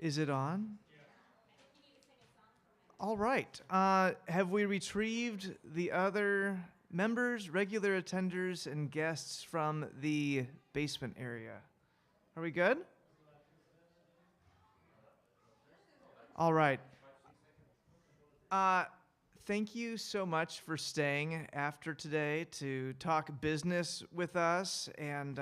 Is it on? All right. Have we retrieved the other members, regular attenders, and guests from the basement area? Are we good? All right. Uh, Thank you so much for staying after today to talk business with us. And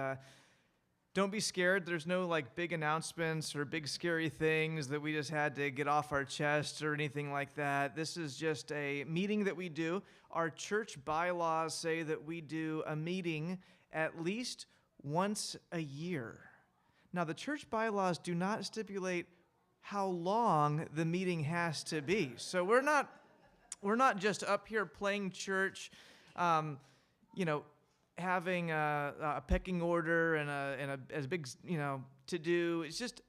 don't be scared. There's no like big announcements or big scary things that we just had to get off our chest or anything like that. This is just a meeting that we do. Our church bylaws say that we do a meeting at least once a year. Now, the church bylaws do not stipulate how long the meeting has to be. So we're not just up here playing church, you know, having a pecking order and a as big, to do. It's just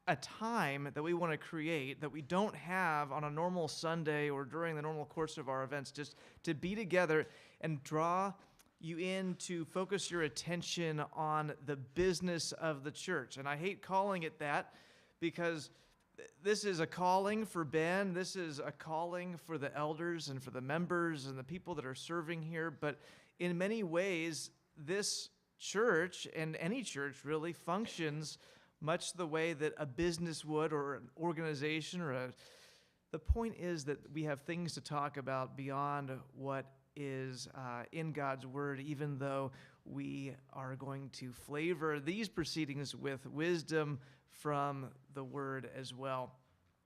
a time that we want to create that we don't have on a normal Sunday or during the normal course of our events, just to be together and draw you in to focus your attention on the business of the church. And I hate calling it that because this is a calling for Ben. This is a calling for the elders and for the members and the people that are serving here. But in many ways, this church and any church really functions much the way that a business would or an organization the point is that we have things to talk about beyond what is in God's Word, even though we are going to flavor these proceedings with wisdom from the Word as well.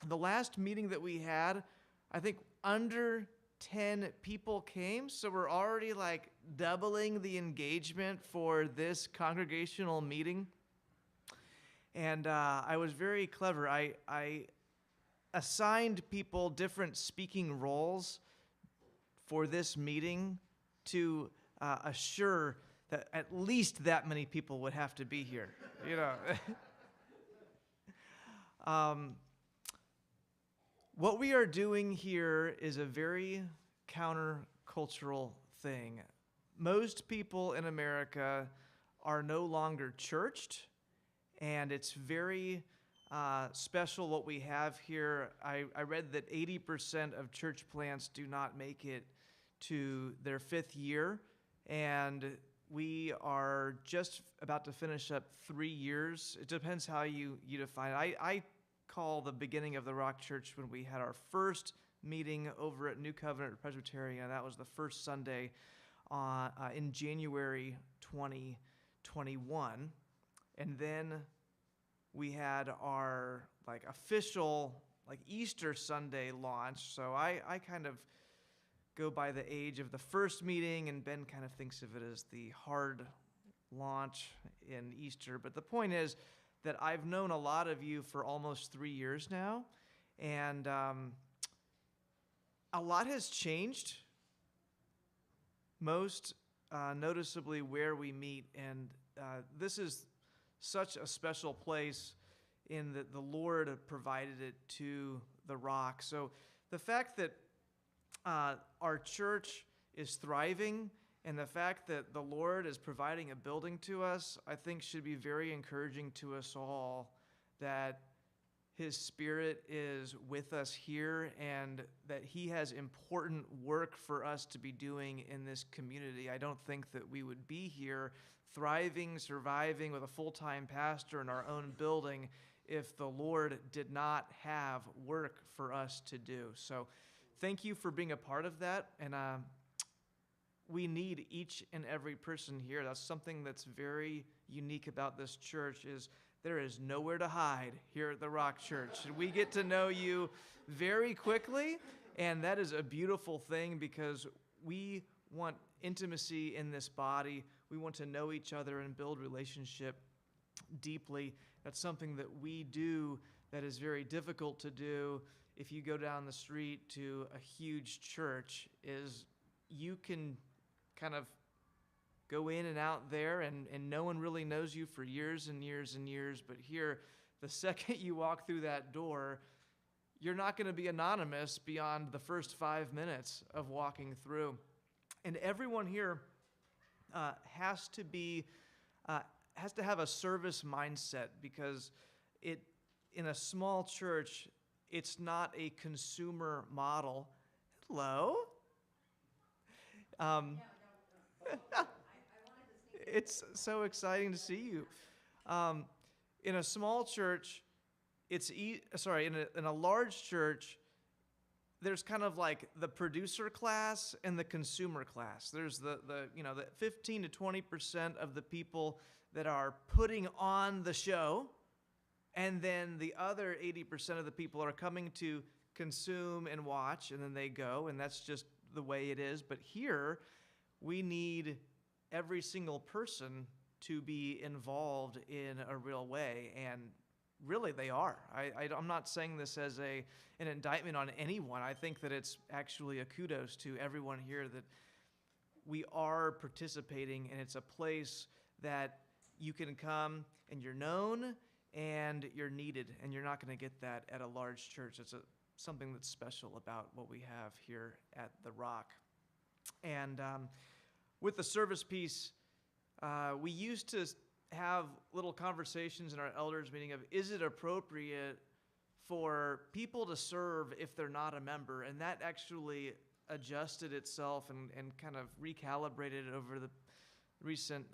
The last meeting that we had, I think under 10 people came, so we're already like doubling the engagement for this congregational meeting. And I was very clever. I assigned people different speaking roles for this meeting to assure that at least that many people would have to be here, What we are doing here is a very countercultural thing. Most people in America are no longer churched, and it's very special what we have here. I read that 80% of church plants do not make it to their 5th year, and we are just about to finish up 3 years. It depends how you define it. I call the beginning of the Rock Church when we had our first meeting over at New Covenant Presbyterian. That was the first Sunday in January 2021. And then we had our official Easter Sunday launch. So I kind of go by the age of the first meeting, and Ben kind of thinks of it as the hard launch in Easter. But the point is that I've known a lot of you for almost 3 years now, and a lot has changed, most noticeably where we meet, and this is such a special place in that the Lord provided it to the Rock. So the fact that our church is thriving and the fact that the Lord is providing a building to us, I think should be very encouraging to us all, that His Spirit is with us here and that He has important work for us to be doing in this community. I don't think that we would be here thriving, surviving with a full-time pastor in our own building if the Lord did not have work for us to do. So thank you for being a part of that, and we need each and every person here. That's something that's very unique about this church, is there is nowhere to hide here at the Rock Church. And we get to know you very quickly, and that is a beautiful thing because we want intimacy in this body. We want to know each other and build relationship deeply. That's something that we do that is very difficult to do if you go down the street to a huge church, is you can kind of go in and out there and no one really knows you for years and years and years. But here, the second you walk through that door, you're not going to be anonymous beyond the first 5 minutes of walking through. And everyone here has to have a service mindset, because in a small church, it's not a consumer model. Hello. It's so exciting to see you. In a small church, in a large church, there's kind of like the producer class and the consumer class. There's the 15 to 20% of the people that are putting on the show, and then the other 80% of the people are coming to consume and watch, and then they go, and that's just the way it is. But here, we need every single person to be involved in a real way, and really they are. I'm not saying this as an indictment on anyone. I think that it's actually a kudos to everyone here that we are participating, and it's a place that you can come and you're known and you're needed, and you're not going to get that at a large church. It's something that's special about what we have here at The Rock. And with the service piece, we used to have little conversations in our elders meeting of, is it appropriate for people to serve if they're not a member? And that actually adjusted itself and kind of recalibrated over the recent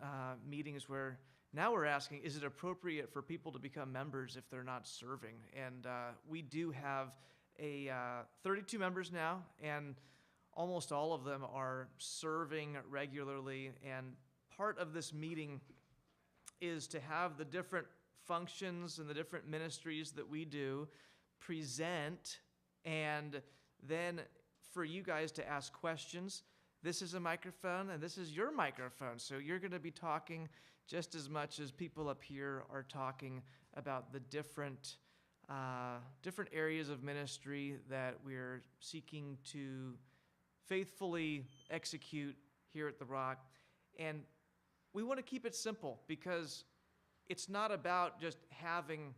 meetings, where now we're asking, is it appropriate for people to become members if they're not serving? And we do have 32 members now, and almost all of them are serving regularly. And part of this meeting is to have the different functions and the different ministries that we do present, and then for you guys to ask questions. This is a microphone, and this is your microphone. So you're going to be talking just as much as people up here are talking about the different areas of ministry that we're seeking to faithfully execute here at The Rock. And we want to keep it simple, because it's not about just having,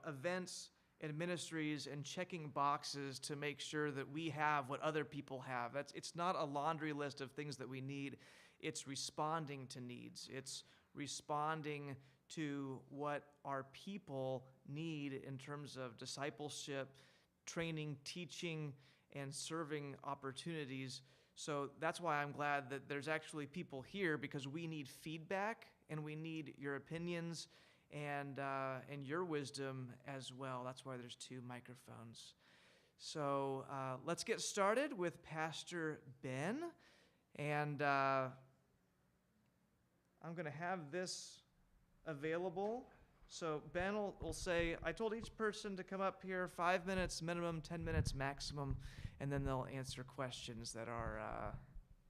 events and ministries and checking boxes to make sure that we have what other people have. It's not a laundry list of things that we need. It's responding to needs. It's responding to what our people need in terms of discipleship, training, teaching, and serving opportunities. So that's why I'm glad that there's actually people here, because we need feedback and we need your opinions and your wisdom as well. That's why there's 2 microphones. So let's get started with Pastor Ben. And I'm going to have this available. So Ben will say, I told each person to come up here 5 minutes minimum, 10 minutes maximum, and then they'll answer questions that are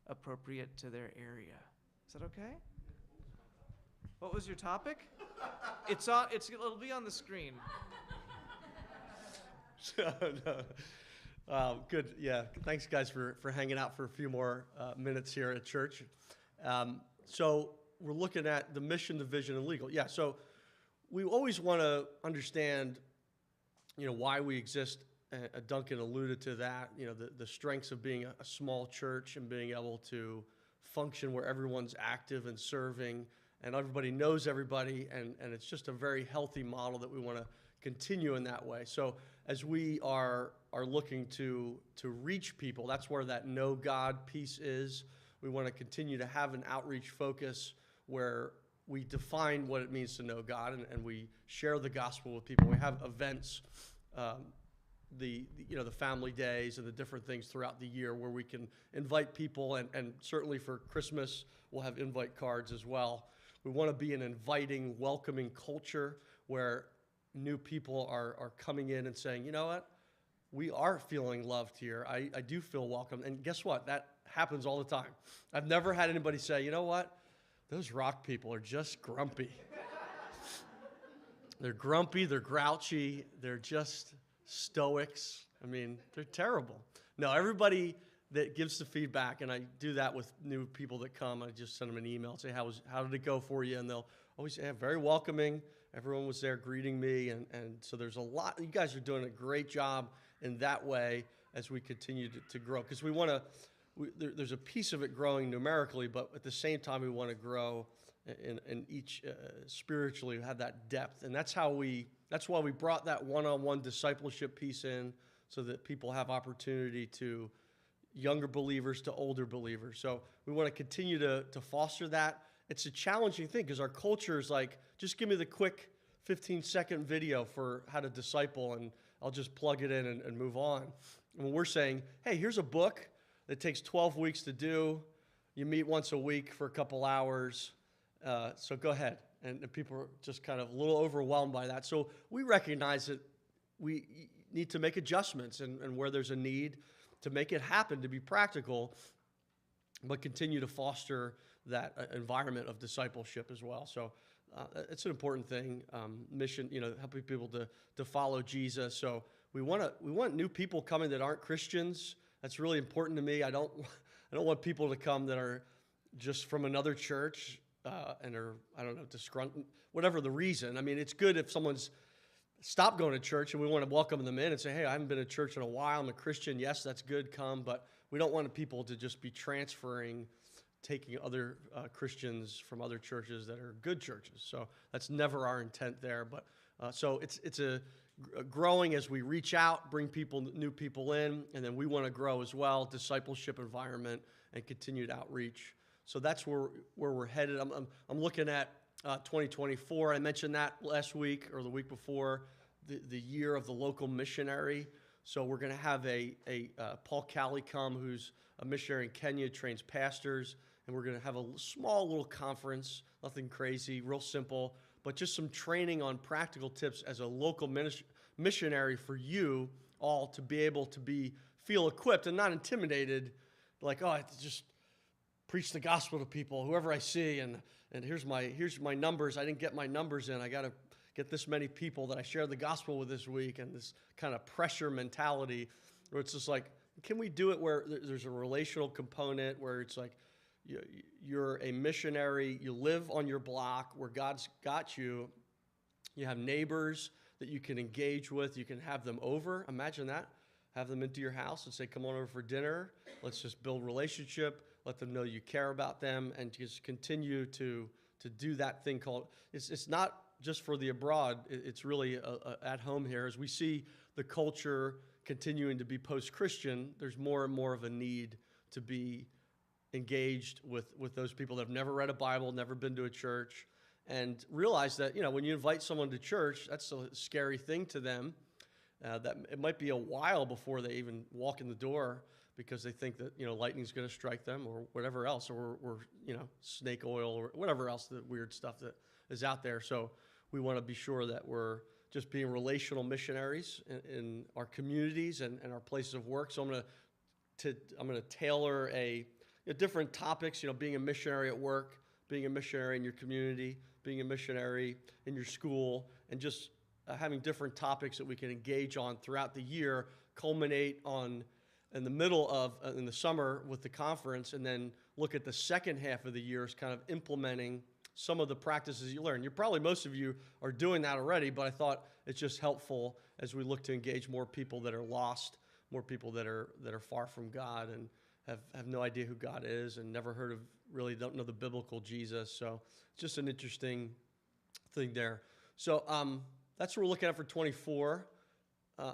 appropriate to their area. Is that okay? What was your topic? It'll be on the screen. Good. Yeah. Thanks, guys, for hanging out for a few more minutes here at church. So we're looking at the mission, the vision, and legal. Yeah. So we always want to understand, why we exist. Duncan alluded to that. The strengths of being a small church and being able to function where everyone's active and serving, and everybody knows everybody, and it's just a very healthy model that we want to continue in that way. So as we are looking to reach people, that's where that know God piece is. We want to continue to have an outreach focus where we define what it means to know God, and we share the gospel with people. We have events, the family days and the different things throughout the year where we can invite people, and certainly for Christmas, we'll have invite cards as well. We want to be an inviting, welcoming culture where new people are coming in and saying, you know what, we are feeling loved here. I do feel welcome. And guess what? That happens all the time. I've never had anybody say, you know what, those Rock people are just grumpy. They're grumpy, they're grouchy, they're just stoics. I mean, they're terrible. No, everybody that gives the feedback, and I do that with new people that come, I just send them an email, say, how did it go for you? And they'll always say, very welcoming. Everyone was there greeting me, and so there's a lot. You guys are doing a great job in that way as we continue to grow, because we want to, there's a piece of it growing numerically, but at the same time, we want to grow and each spiritually have that depth. And that's why we brought that one-on-one discipleship piece in, so that people have opportunity to younger believers to older believers. So we want to continue to foster that. It's a challenging thing because our culture is like, just give me the quick 15-second video for how to disciple, and I'll just plug it in and move on. And when we're saying, hey, here's a book that takes 12 weeks to do. You meet once a week for a couple hours. So go ahead. And people are just kind of a little overwhelmed by that. So we recognize that we need to make adjustments, and where there's a need to make it happen, to be practical, but continue to foster that environment of discipleship as well. So it's an important thing. Mission, helping people to follow Jesus. So we want new people coming that aren't Christians. That's really important to me. I don't want people to come that are just from another church and are, I don't know, disgruntled, whatever the reason. I mean, it's good if someone's stopped going to church and we want to welcome them in and say, hey, I haven't been to church in a while. I'm a Christian. Yes, that's good. Come. But we don't want people to just be transferring, taking other Christians from other churches that are good churches. So that's never our intent there. But so it's a growing as we reach out, bring new people in, and then we want to grow as well, discipleship environment and continued outreach. So that's where we're headed. I'm looking at 2024. I mentioned that last week or the week before, the year of the local missionary. So we're going to have a Paul Calley come, who's a missionary in Kenya, trains pastors, and we're going to have a small little conference, nothing crazy, real simple, but just some training on practical tips as a local missionary for you all to be able to feel equipped and not intimidated, like, oh, I have to just preach the gospel to people, whoever I see, and here's my numbers. I didn't get my numbers in. I got to get this many people that I shared the gospel with this week, and this kind of pressure mentality where it's just like, can we do it where there's a relational component where it's like you're a missionary, you live on your block where God's got you, you have neighbors that you can engage with, you can have them over. Imagine that. Have them into your house and say, come on over for dinner. Let's just build relationship. Let them know you care about them, and just continue to do that thing called, it's not just for the abroad, it's really at home here. As we see the culture continuing to be post-Christian, there's more and more of a need to be engaged with those people that have never read a Bible, never been to a church, and realize that, when you invite someone to church, that's a scary thing to them. That it might be a while before they even walk in the door because they think that, lightning's going to strike them or whatever else, or snake oil or whatever else, the weird stuff that is out there. So we want to be sure that we're just being relational missionaries in our communities and our places of work. So I'm going to tailor different topics, being a missionary at work, being a missionary in your community, being a missionary in your school, and just having different topics that we can engage on throughout the year, culminate in the summer with the conference, and then look at the second half of the year as kind of implementing some of the practices you learn. Most of you are doing that already, but I thought it's just helpful as we look to engage more people that are lost, more people that are far from God and have no idea who God is and never heard of, really don't know the biblical Jesus. So it's just an interesting thing there. So that's what we're looking at for 24.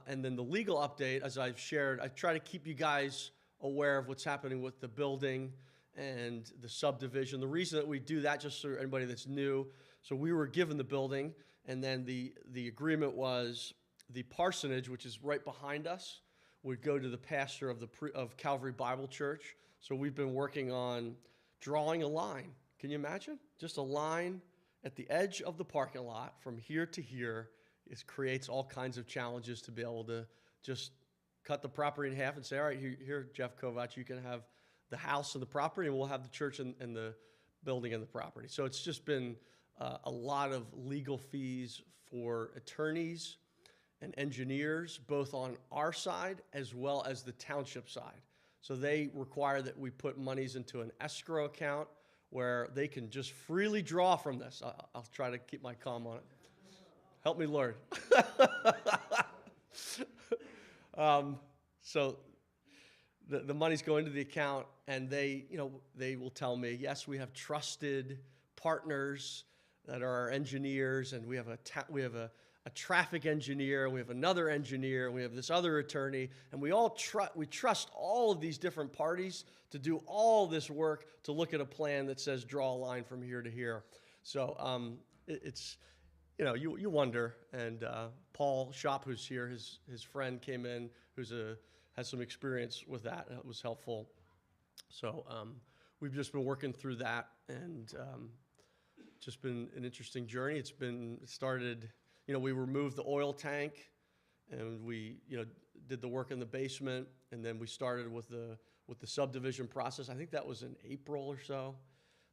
And then the legal update, as I've shared, I try to keep you guys aware of what's happening with the building and the subdivision. The reason that we do that, just for anybody that's new, so we were given the building, and then the agreement was the parsonage, which is right behind us, would go to the pastor of Calvary Bible Church. So we've been working on drawing a line. Can you imagine? Just a line at the edge of the parking lot from here to here. It creates all kinds of challenges to be able to just cut the property in half and say, all right, here, Jeff Kovac, you can have the house and the property, and we'll have the church and the building and the property. So it's just been a lot of legal fees for attorneys and engineers, both on our side as well as the township side. So they require that we put monies into an escrow account where they can just freely draw from this. I'll try to keep my calm on it. Help me, Lord. So the money's going to the account, and they will tell me, yes, we have trusted partners that are our engineers, and we have a traffic engineer, we have another engineer, and we have this other attorney, and we trust all of these different parties to do all this work to look at a plan that says draw a line from here to here. So it's, you wonder. And Paul Shop, who's here, his friend came in, has some experience with that, and it was helpful. So we've just been working through that, and just been an interesting journey. It started, we removed the oil tank, and we, did the work in the basement, and then we started with the subdivision process. I think that was in April or so.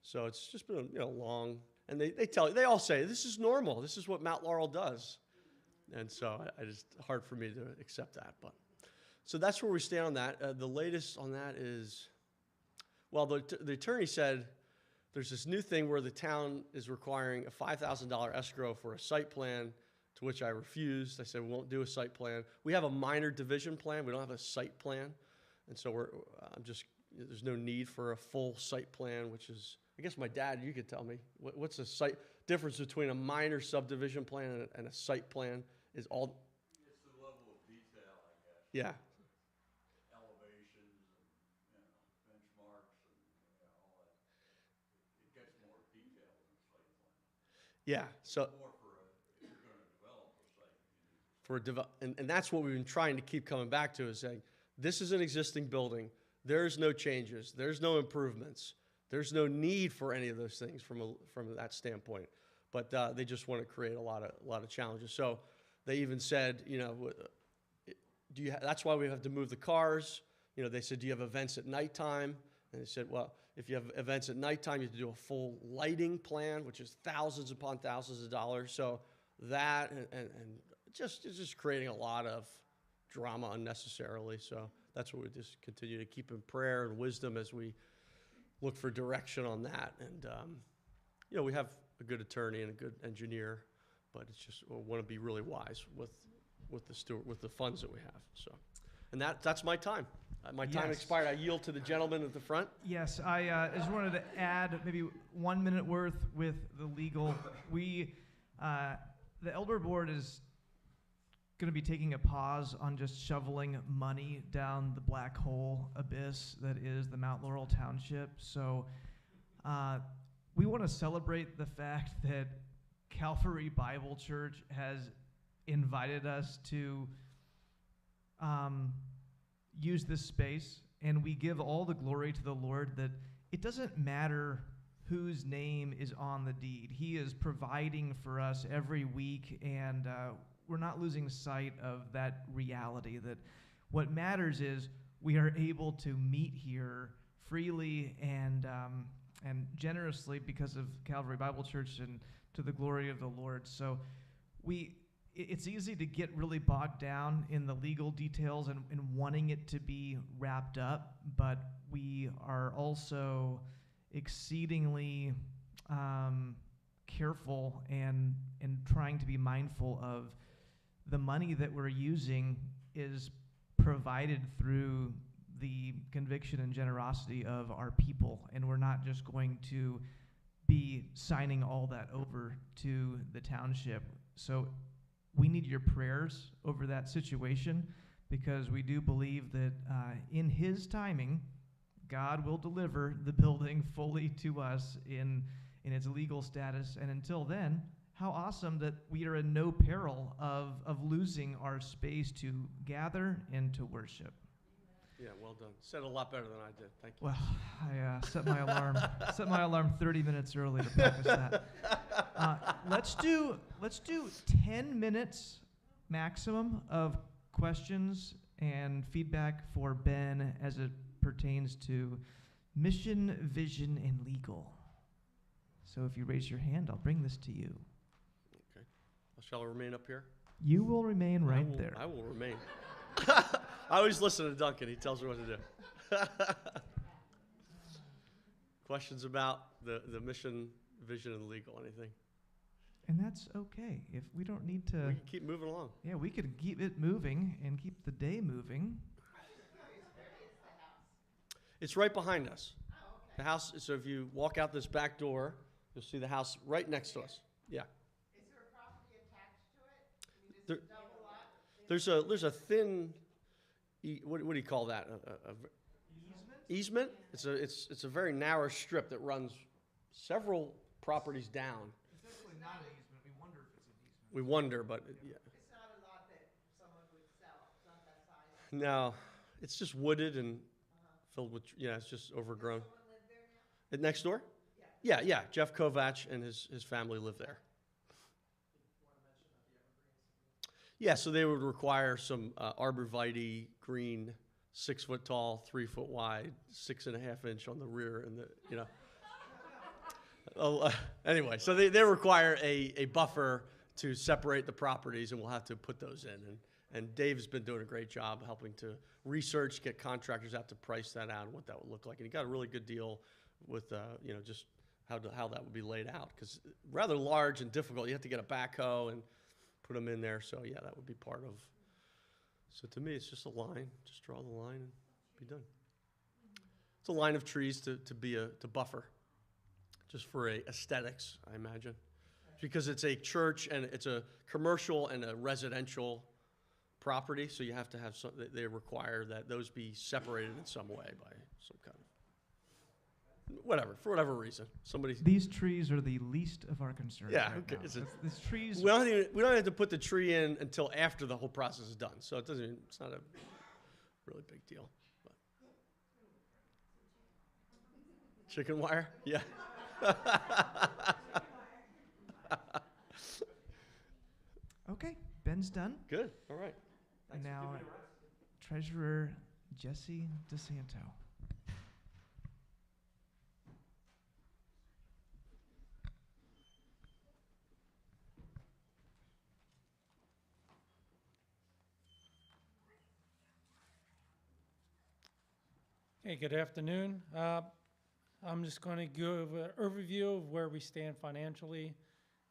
So it's just been, long. And they all say, this is normal. This is what Mount Laurel does. And so hard for me to accept that. But so that's where we stand on that. The latest on that is, well, the attorney said there's this new thing where the town is requiring a $5,000 escrow for a site plan, to which I refused. I said, we won't do a site plan. We have a minor division plan. We don't have a site plan. And so there's no need for a full site plan, which is, I guess my dad, you could tell me, what's the difference between a minor subdivision plan and a site plan? It's the level of detail, I guess. Yeah. Elevations and, benchmarks and, all that. It gets more detailed than a site plan. Yeah. So More if you're going to develop a site. and that's what we've been trying to keep coming back to, is saying, this is an existing building. There's no changes. There's no improvements. There's no need for any of those things from that standpoint. But they just want to create a lot of challenges. So they even said, that's why we have to move the cars. They said, do you have events at nighttime? And they said, well, if you have events at nighttime, you have to do a full lighting plan, which is thousands upon thousands of dollars. So that and it's just creating a lot of drama unnecessarily. So that's what we just continue to keep in prayer and wisdom as we look for direction on that. And, we have a good attorney and a good engineer, but it's just, we want to be really wise with the funds that we have. So, and that's my time. My time expired. I yield to the gentleman at the front. Yes, I just wanted to add maybe 1 minute worth with the legal. The elder board is going to be taking a pause on just shoveling money down the black hole abyss that is the Mount Laurel Township. So we want to celebrate the fact that Calvary Bible Church has invited us to use this space, and we give all the glory to the Lord that it doesn't matter whose name is on the deed. He is providing for us every week, and we're not losing sight of that reality, that what matters is we are able to meet here freely and generously because of Calvary Bible Church and to the glory of the Lord. So it's easy to get really bogged down in the legal details and wanting it to be wrapped up, but we are also exceedingly careful and trying to be mindful of the money that we're using is provided through the conviction and generosity of our people, and we're not just going to be signing all that over to the township. So we need your prayers over that situation, because we do believe that in His timing, God will deliver the building fully to us in its legal status. And until then, how awesome that we are in no peril of losing our space to gather and to worship. Yeah, well done. Said a lot better than I did. Thank you. Well, I set my alarm 30 minutes early to practice that. Let's do 10 minutes maximum of questions and feedback for Ben as it pertains to mission, vision, and legal. So if you raise your hand, I'll bring this to you. Okay. Shall I remain up here? You will remain right there. I will remain. I always listen to Duncan. He tells me what to do. Questions about the mission, vision, and legal? Anything? And that's okay. If we don't need to... We can keep moving along. Yeah, we could keep it moving and keep the day moving. It's right behind us. The house, so if you walk out this back door, You'll see the house right next to us. Yeah. Is there a property attached to it? I mean, There- is it a double lot? There's a thin, what do you call that? Easement? It's a very narrow strip that runs several properties down. It's definitely not an easement. We wonder if it's an easement. We wonder, but yeah. It's not a lot that someone would sell, it's not that size. No, it's just wooded and filled with, yeah, it's just overgrown. Someone live there now? Next door? Yeah. Jeff Kovach and his family live there. Yeah, so they would require some arborvitae, green, 6 foot tall, 3 foot wide, 6.5 inch on the rear, and anyway, so they require a buffer to separate the properties, and we'll have to put those in. And Dave's been doing a great job helping to research, get contractors out to price that out and what that would look like. And he got a really good deal with, just how that would be laid out, because rather large and difficult. You have to get a backhoe and put them in there. So yeah, that would be part of. So to me, it's just a line. Just draw the line and be done. It's a line of trees to buffer, just for aesthetics, I imagine, because it's a church and it's a commercial and a residential property. So you have to have they require that those be separated in some way by some kind of. For whatever reason, These trees are the least of our concerns. Yeah, right okay, now. These trees. we don't have to put the tree in until after the whole process is done. So it's not a really big deal. But. Chicken wire? Yeah. Okay, Ben's done. Good. All right. And now, Treasurer Jesse DeSanto. Hey, good afternoon. I'm just going to give an overview of where we stand financially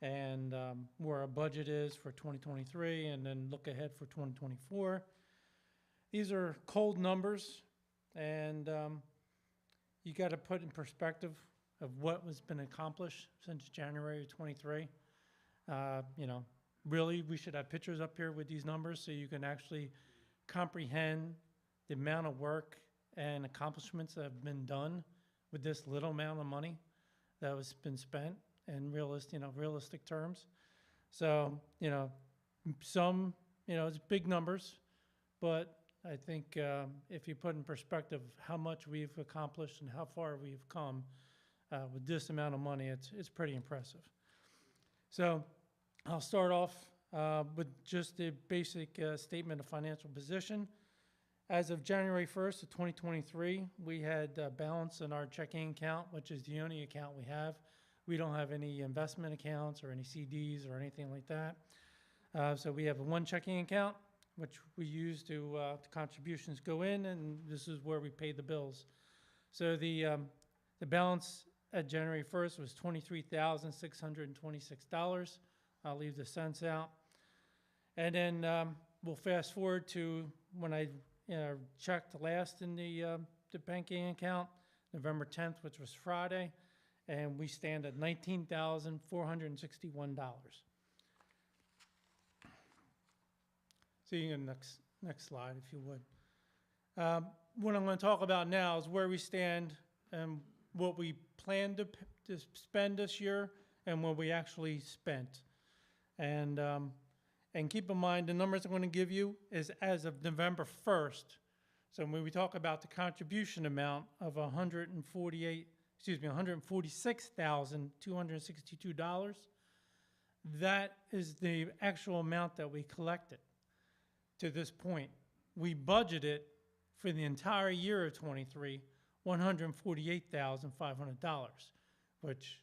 and where our budget is for 2023, and then look ahead for 2024. These are cold numbers, and you got to put in perspective of what has been accomplished since January of 23. Really, we should have pictures up here with these numbers so you can actually comprehend the amount of work and accomplishments that have been done with this little amount of money that has been spent in realistic terms. So, some, it's big numbers, but I think if you put in perspective how much we've accomplished and how far we've come with this amount of money, it's pretty impressive. So I'll start off with just the basic statement of financial position. As of January 1st of 2023, we had a balance in our checking account, which is the only account we have. We don't have any investment accounts or any CDs or anything like that. So we have one checking account, which we use to contributions go in, and this is where we pay the bills. So the balance at January 1st was $23,626. I'll leave the cents out. And then we'll fast forward to when I checked last in the banking account, November 10th, which was Friday, and we stand at $19,461. So you can next slide, if you would. What I'm going to talk about now is where we stand and what we plan to spend this year and what we actually spent. And keep in mind, the numbers I'm going to give you is as of November 1st. So when we talk about the contribution amount of $146,262, that is the actual amount that we collected to this point. We budgeted for the entire year of 23, $148,500, which,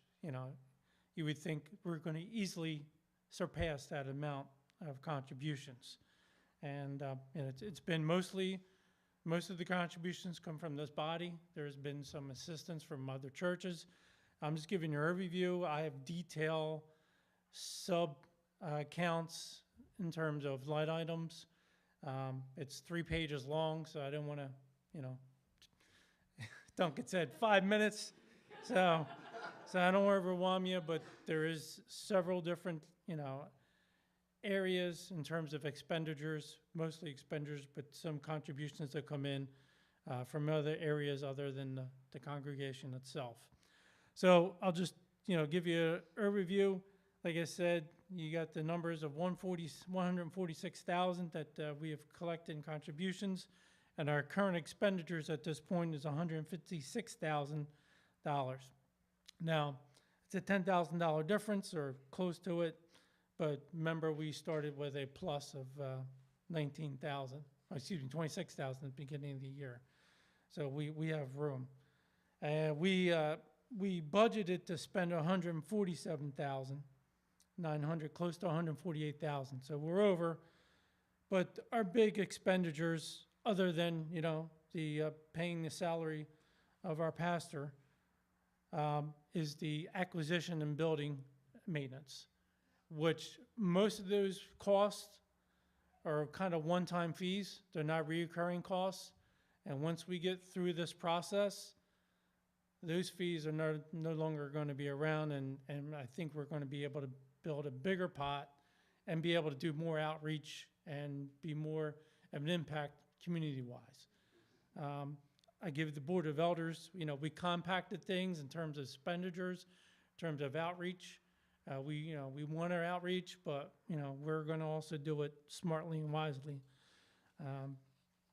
you would think we're going to easily surpass that amount of contributions. And it's been most of the contributions come from this body. There's been some assistance from other churches. I'm just giving you an overview. I have detail sub counts in terms of line items. It's 3 pages long, so I didn't want to, Duncan said 5 minutes. So So I don't want to overwhelm you, but there is several different, areas in terms of expenditures, mostly expenditures, but some contributions that come in from other areas other than the congregation itself. So I'll just, give you an overview. Like I said, you got the numbers of 146,000 that we have collected in contributions, and our current expenditures at this point is $156,000. Now, it's a $10,000 difference or close to it, but remember we started with a plus of 26,000 at the beginning of the year. So we have room. We budgeted to spend 147,900, close to 148,000. So we're over, but our big expenditures, other than the paying the salary of our pastor, is the acquisition and building maintenance, which most of those costs are kind of one-time fees. They're not reoccurring costs. And once we get through this process, those fees are no longer going to be around, and I think we're going to be able to build a bigger pot and be able to do more outreach and be more of an impact community-wise. I give the Board of Elders, we compacted things in terms of expenditures, in terms of outreach. We want our outreach, but, we're going to also do it smartly and wisely.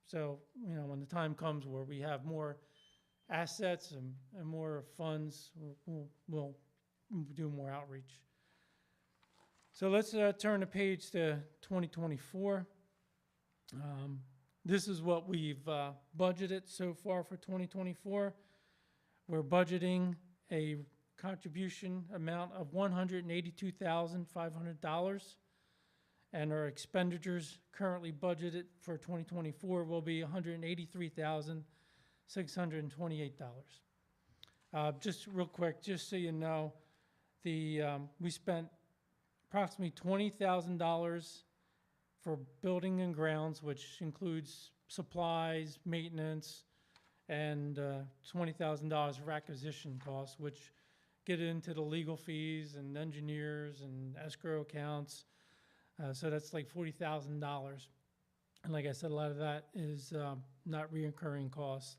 So, when the time comes where we have more assets and more funds, we'll do more outreach. So let's turn the page to 2024. This is what we've budgeted so far for 2024. We're budgeting a contribution amount of $182,500, and our expenditures currently budgeted for 2024 will be $183,628. Just real quick, just so you know, we spent approximately $20,000 for building and grounds, which includes supplies, maintenance, and $20,000 for acquisition costs, which get into the legal fees and engineers and escrow accounts. So that's like $40,000. And like I said, a lot of that is not reoccurring costs.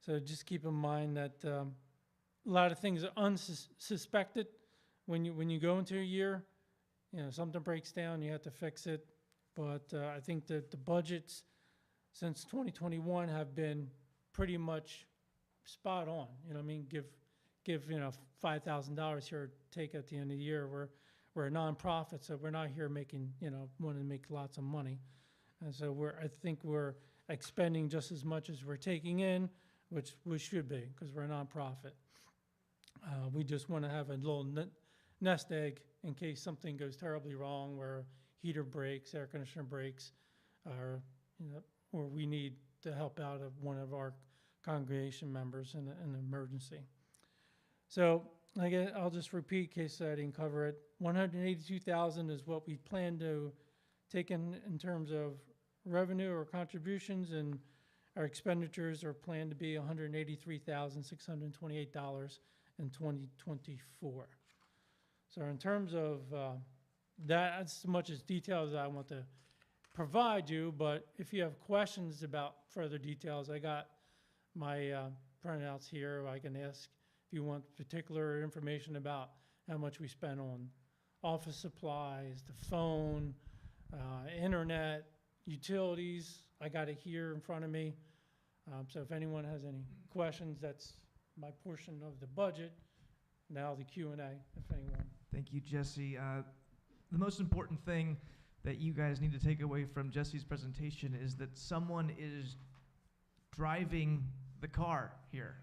So just keep in mind that a lot of things are unsuspected when you go into a year. Something breaks down, you have to fix it. But I think that the budgets since 2021 have been pretty much spot on. Give $5,000 here or take at the end of the year. We're a nonprofit, so we're not here making wanting to make lots of money. And so I think we're expending just as much as we're taking in, which we should be because we're a nonprofit. We just want to have a little nest egg in case something goes terribly wrong, where heater breaks, air conditioner breaks, or we need to help out of one of our congregation members in an emergency. So I'll just repeat in case I didn't cover it. $182,000 is what we plan to take in terms of revenue or contributions, and our expenditures are planned to be $183,628 in 2024. So in terms of that's as much as detail as I want to provide you, but if you have questions about further details, I got my printouts here. I can ask if you want particular information about how much we spend on office supplies, the phone, internet, utilities. I got it here in front of me. So if anyone has any questions, that's my portion of the budget. Now the Q&A, if anyone. Thank you, Jesse. The most important thing that you guys need to take away from Jesse's presentation is that someone is driving the car here.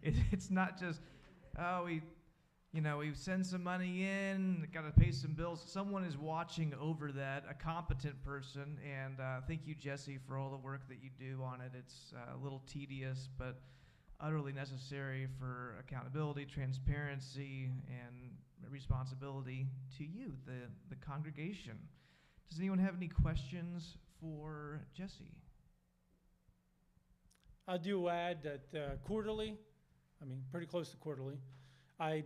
It's not just, we send some money in, got to pay some bills. Someone is watching over that, a competent person, and thank you, Jesse, for all the work that you do on it. It's a little tedious, but utterly necessary for accountability, transparency, and responsibility to you, the congregation. Does anyone have any questions for Jesse? I do add that quarterly, pretty close to quarterly, I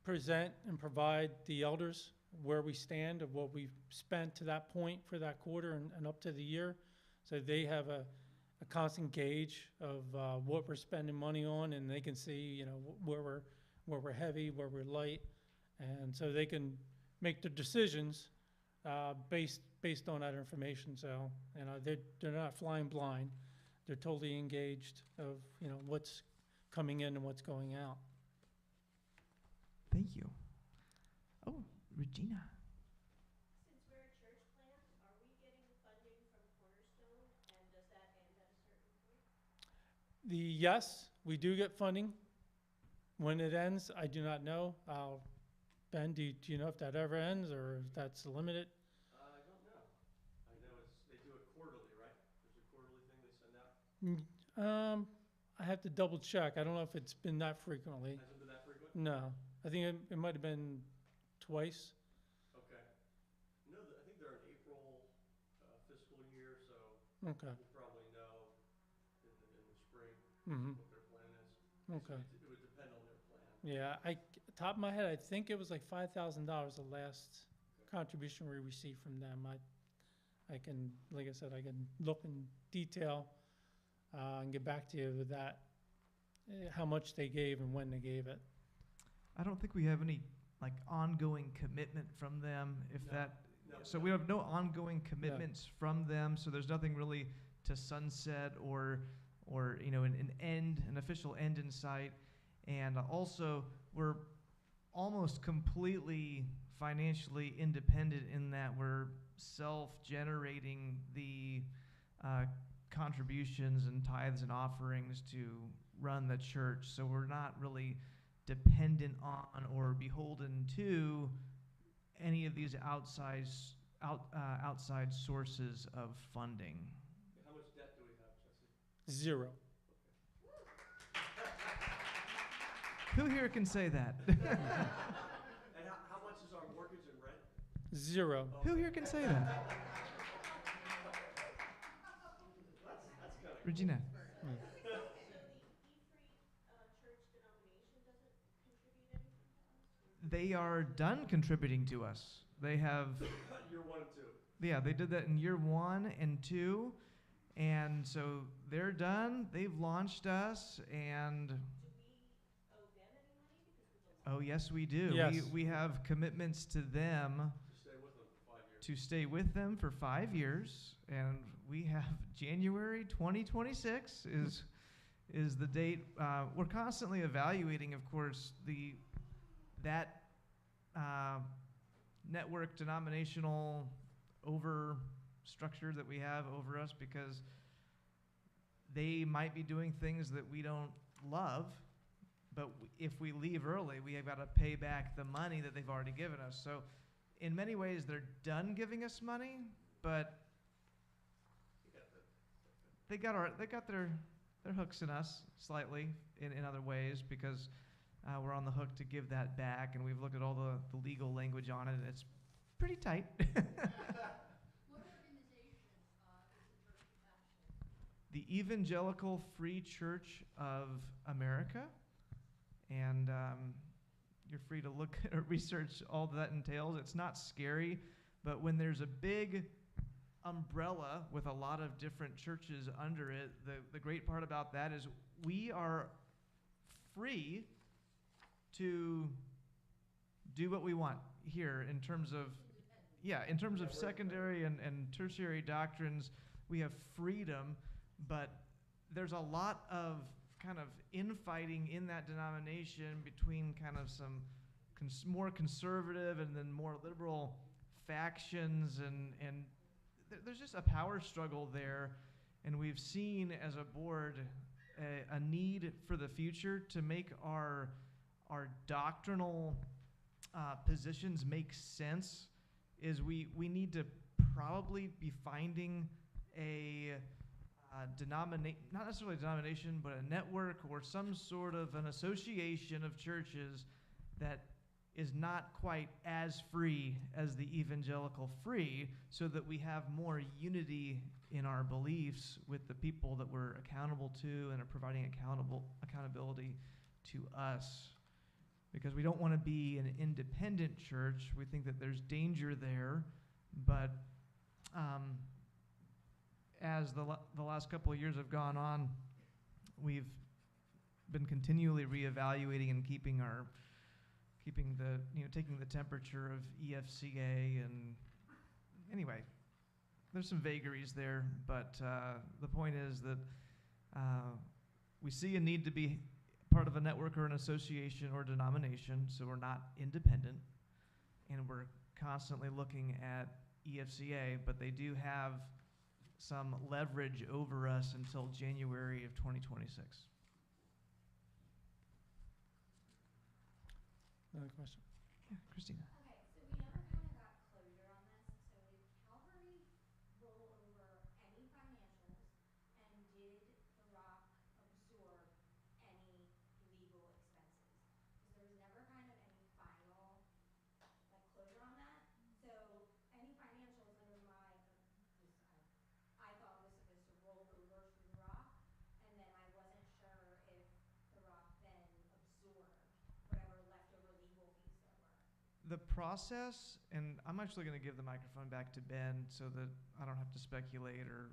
present and provide the elders where we stand of what we've spent to that point for that quarter and up to the year. So they have a constant gauge of what we're spending money on, and they can see, you know, where we're heavy, where we're light, and so they can make the decisions based on that information. So, you know, they're not flying blind. They're totally engaged of, you know, what's coming in and what's going out. Thank you. Oh, Regina. Since we're a church plant, are we getting funding from Cornerstone, and does that end at a certain point? Yes, we do get funding. When it ends, I do not know. Ben, do you know if that ever ends or if that's limited? I don't know. I know they do it quarterly, right? There's a quarterly thing they send out. I have to double check. I don't know if it's been that frequently. Hasn't been that frequent? No, I think it might have been twice. Okay. No, I think they're an April fiscal year, so Okay. we'll probably know in the spring Mm-hmm. what their plan is. Okay. It would depend on their plan. Yeah, top of my head, I think it was like $5,000 the last contribution we received from them. I can, like I said, I can look in detail and get back to you with that, how much they gave and when they gave it. I don't think we have any like ongoing commitment from them. If No. that, No, so no. we have no ongoing commitments from them. So there's nothing really to sunset or you know an official end in sight. And also we're almost completely financially independent in that we're self-generating the contributions and tithes and offerings to run the church. So we're not really dependent on or beholden to any of these outside sources of funding. How much debt do we have, Jesse? 0. Who here can say that? And how much is our mortgage and rent? 0. Who here can say that? That's kind of Regina. So the E-Free church denomination doesn't contribute anything to us? They are done contributing to us. They have, Year 1 and 2. yeah, they did that in year 1 and 2. And so they're done. They've launched us. And Do we owe them any money because we've oh, yes, we do. Yes. We have commitments to them To stay with them for 5 years. to stay with them for 5 years. And we have January 2026 is the date. We're constantly evaluating, of course, that network denominational structure that we have over us, because they might be doing things that we don't love, but if we leave early, we have got to pay back the money that they've already given us. So in many ways, they're done giving us money, but they got their hooks in us slightly in other ways, because we're on the hook to give that back, and we've looked at all the legal language on it, and it's pretty tight. What organization is the church attached to? The Evangelical Free Church of America, and you're free to look or research all that entails. It's not scary, but when there's a big umbrella with a lot of different churches under it, the great part about that is we are free to do what we want here in terms of secondary and tertiary doctrines. We have freedom, but there's a lot of kind of infighting in that denomination between kind of some more conservative and then more liberal factions, and there's just a power struggle there. And we've seen as a board a need for the future to make our doctrinal positions make sense. Is we need to probably be finding a not necessarily a denomination, but a network or some sort of an association of churches that is not quite as free as the evangelical free, so that we have more unity in our beliefs with the people that we're accountable to and are providing accountability to us. because we don't want to be an independent church. We think that there's danger there, but as the last couple of years have gone on, we've been continually reevaluating and taking the temperature of EFCA, and anyway, there's some vagaries there, but the point is that we see a need to be part of a network or an association or denomination, so we're not independent, and we're constantly looking at EFCA, but they do have some leverage over us until January of 2026. Another question? Yeah, Christina. Okay, so we never kind of got closure on this. So did Calvary roll over any financials, and did The Rock absorb any legal expenses? Because there was never kind of any final closure on that. So any financials under I thought was supposed to roll over to The Rock, and then I wasn't sure if The Rock then absorbed whatever leftover legal fees there were. The process, and I'm actually going to give the microphone back to Ben so that I don't have to speculate, or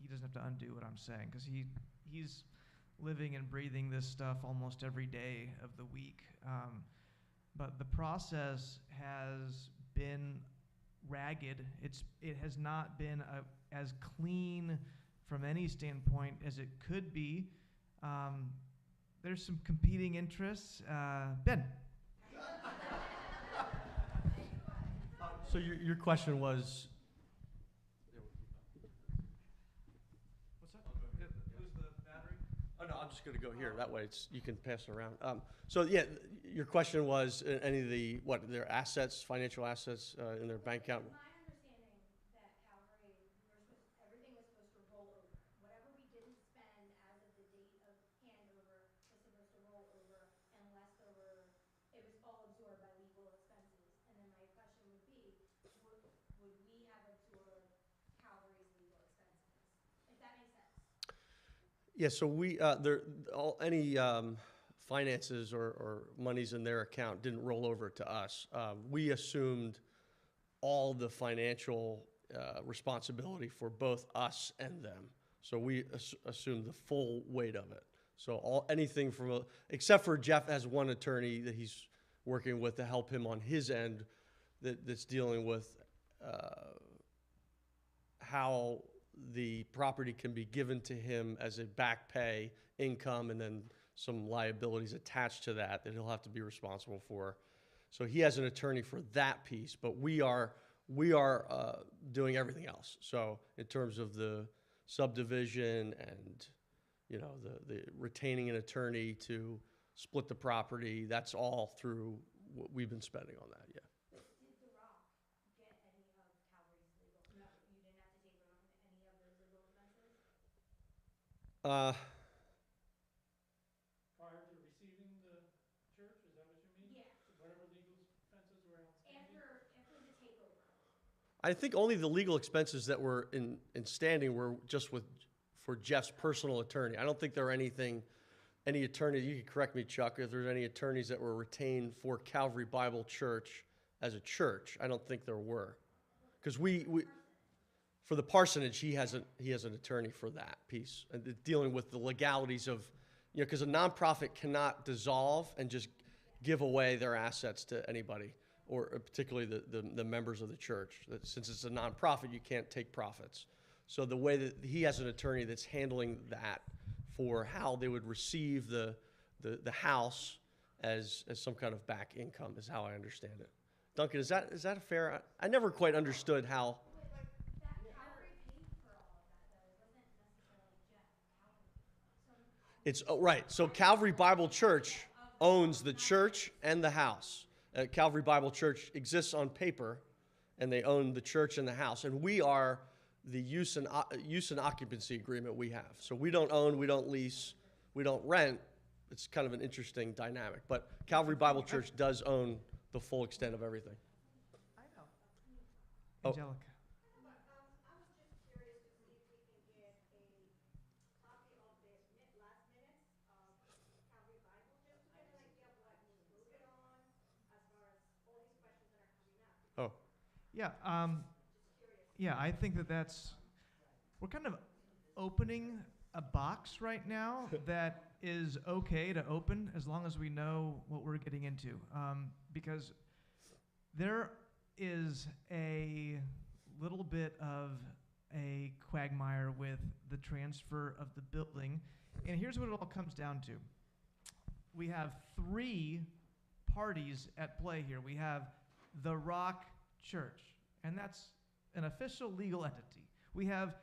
he doesn't have to undo what I'm saying, because he's living and breathing this stuff almost every day of the week. But the process has been ragged. It has not been as clean from any standpoint as it could be. There's some competing interests. Ben. So your question was, What's that? Who's the battery? oh no, I'm just going to go here. That way you can pass it around. So yeah, your question was any of their assets, financial assets in their bank account? My understanding that Calvary, everything was supposed to roll over. Whatever we didn't spend as of the date of handover was supposed to roll over unless it was all absorbed by legal expenses. And then my question would be, would we have absorbed Calvary's legal expenses? If that makes sense. Yeah, so any finances or monies in their account didn't roll over to us. We assumed all the financial responsibility for both us and them. So we assumed the full weight of it. So anything except for Jeff has one attorney that he's working with to help him on his end that's dealing with how the property can be given to him as a back pay income, and then some liabilities attached to that he'll have to be responsible for. So he has an attorney for that piece, but we are doing everything else. So in terms of the subdivision and the retaining an attorney to split the property, that's all through what we've been spending on that. Yeah. Did The Rock get any of Calvary's legal? No, you didn't have to take on any of those legal expenses? Prior to receiving the church, is that what you mean? Yeah. Whatever legal expenses were outstanding? After the takeover. I think only the legal expenses that were in standing were just for Jeff's personal attorney. I don't think there are any attorneys, you can correct me, Chuck, if there's any attorneys that were retained for Calvary Bible Church as a church. I don't think there were. Because for the parsonage, he has an attorney for that piece, and dealing with the legalities of, because a nonprofit cannot dissolve and just give away their assets to anybody, or particularly the members of the church. Since it's a nonprofit, you can't take profits. So the way that he has an attorney that's handling that for how they would receive the house as some kind of back income is how I understand it. Duncan, is that a fair? I never quite understood how. That Calvary paid for all of that, though. It wasn't necessarily Jeff. Calvary. It's right. So Calvary Bible Church owns the church and the house. Calvary Bible Church exists on paper, and they own the church and the house. And we are the use and occupancy agreement we have. So we don't own, we don't lease, we don't rent. It's kind of an interesting dynamic. But Calvary Bible Church does own the full extent of everything. I know. Oh. Angelica. I was just curious to see if we can get a copy of the last minutes of Calvary Bible, just to get an idea of what was voted on Yeah, yeah, I think we're kind of opening a box right now that is okay to open as long as we know what we're getting into. Because there is a little bit of a quagmire with the transfer of the building. And here's what it all comes down to. We have three parties at play here. We have the Rock Church, and that's an official legal entity. We have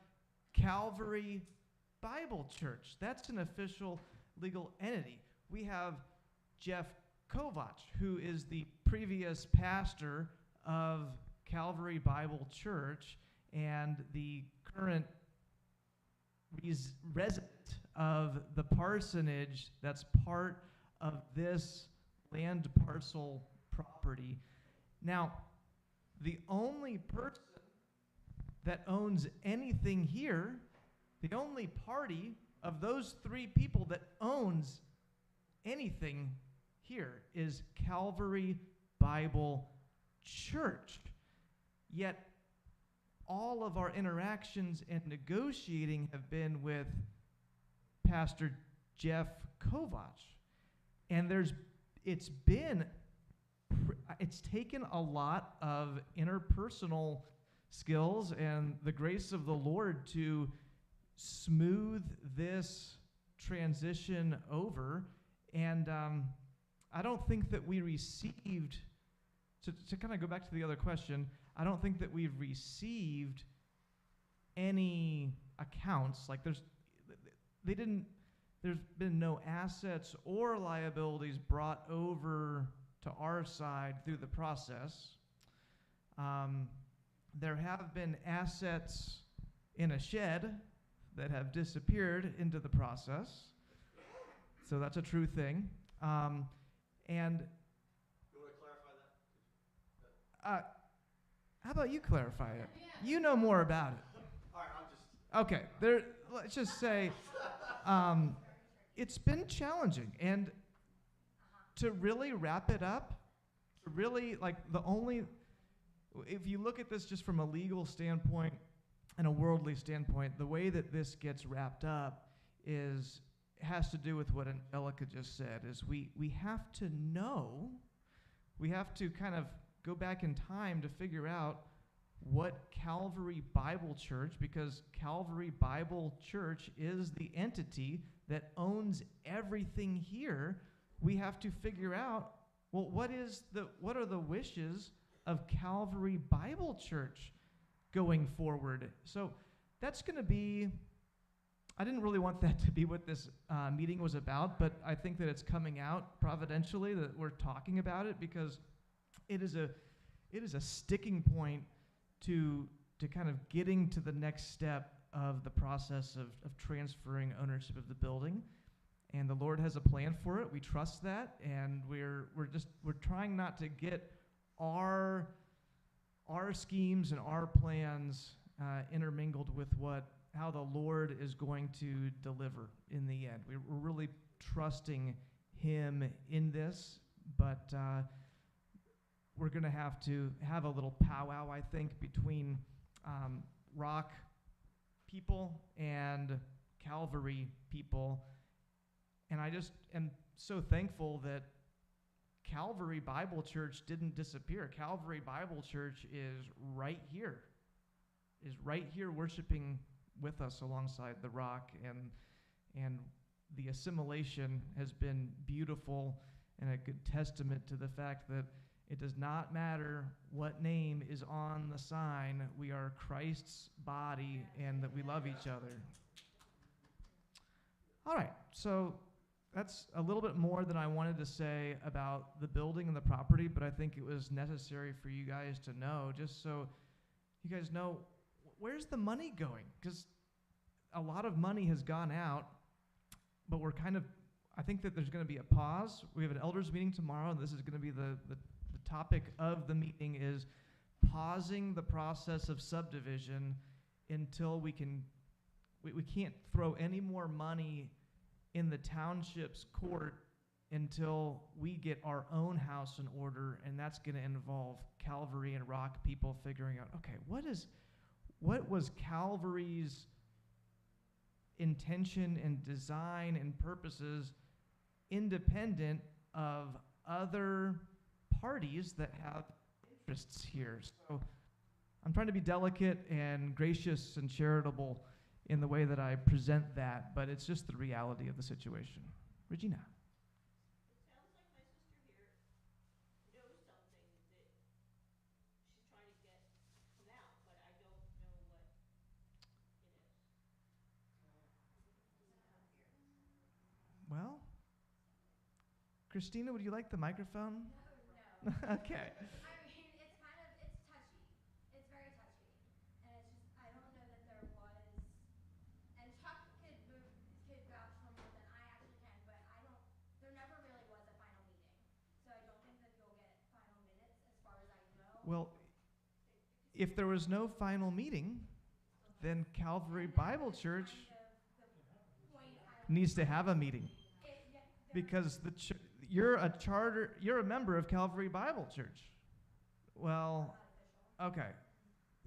Calvary Bible Church. That's an official legal entity. We have Jeff Kovach, who is the previous pastor of Calvary Bible Church and the current resident of the parsonage that's part of this land parcel property. Now, the only person that owns anything here, the only party of those three people that owns anything here is Calvary Bible Church. Yet, all of our interactions and negotiating have been with Pastor Jeff Kovach. And it's taken a lot of interpersonal skills and the grace of the Lord to smooth this transition over. And I don't think that we received, to kind of go back to the other question, I don't think that we've received any accounts. Like there's been no assets or liabilities brought over to our side through the process. There have been assets in a shed that have disappeared into the process. So that's a true thing. And You want to clarify that? how about you clarify it? You know more about it. All right, I'm just. Okay, let's just say it's been challenging. And to really wrap it up, if you look at this just from a legal standpoint and a worldly standpoint, the way that this gets wrapped up has to do with what Angelica just said, is we have to know, we have to kind of go back in time to figure out what Calvary Bible Church, because Calvary Bible Church is the entity that owns everything here. We have to figure out, well, what are the wishes of Calvary Bible Church going forward? So that's going to be, I didn't really want that to be what this meeting was about, but I think that it's coming out providentially that we're talking about it, because it is a sticking point to kind of getting to the next step of the process of transferring ownership of the building. And the Lord has a plan for it. We trust that, and we're trying not to get our schemes and our plans intermingled with how the Lord is going to deliver in the end. We're really trusting Him in this, but we're going to have a little powwow, I think, between Rock people and Calvary people. And I just am so thankful that Calvary Bible Church didn't disappear. Calvary Bible Church is right here worshiping with us alongside the Rock, and the assimilation has been beautiful and a good testament to the fact that it does not matter what name is on the sign. We are Christ's body, and that we love each other. All right, so that's a little bit more than I wanted to say about the building and the property, but I think it was necessary for you guys to know, just so you guys know, where's the money going? Because a lot of money has gone out, but I think that there's going to be a pause. We have an elders meeting tomorrow, and this is going to be the topic of the meeting, is pausing the process of subdivision until we can't throw any more money in the township's court until we get our own house in order, and that's going to involve Calvary and Rock people figuring out, okay, what was Calvary's intention and design and purposes independent of other parties that have interests here. So I'm trying to be delicate and gracious and charitable in the way that I present that, but it's just the reality of the situation. Regina. It sounds like my sister here knows something that she's trying to get come out, but I don't know what it is. Well, Christina, would you like the microphone? No. Okay. I mean, it's kind of, it's touchy. It's very touchy. And it's just, I don't know that there was, and Chuck could vouch for more than I actually can, but there never really was a final meeting. So I don't think that you'll get final minutes as far as I know. Well, if there was no final meeting, then Calvary Bible Church needs to have a meeting. Because you're a member of Calvary Bible Church. Well, okay.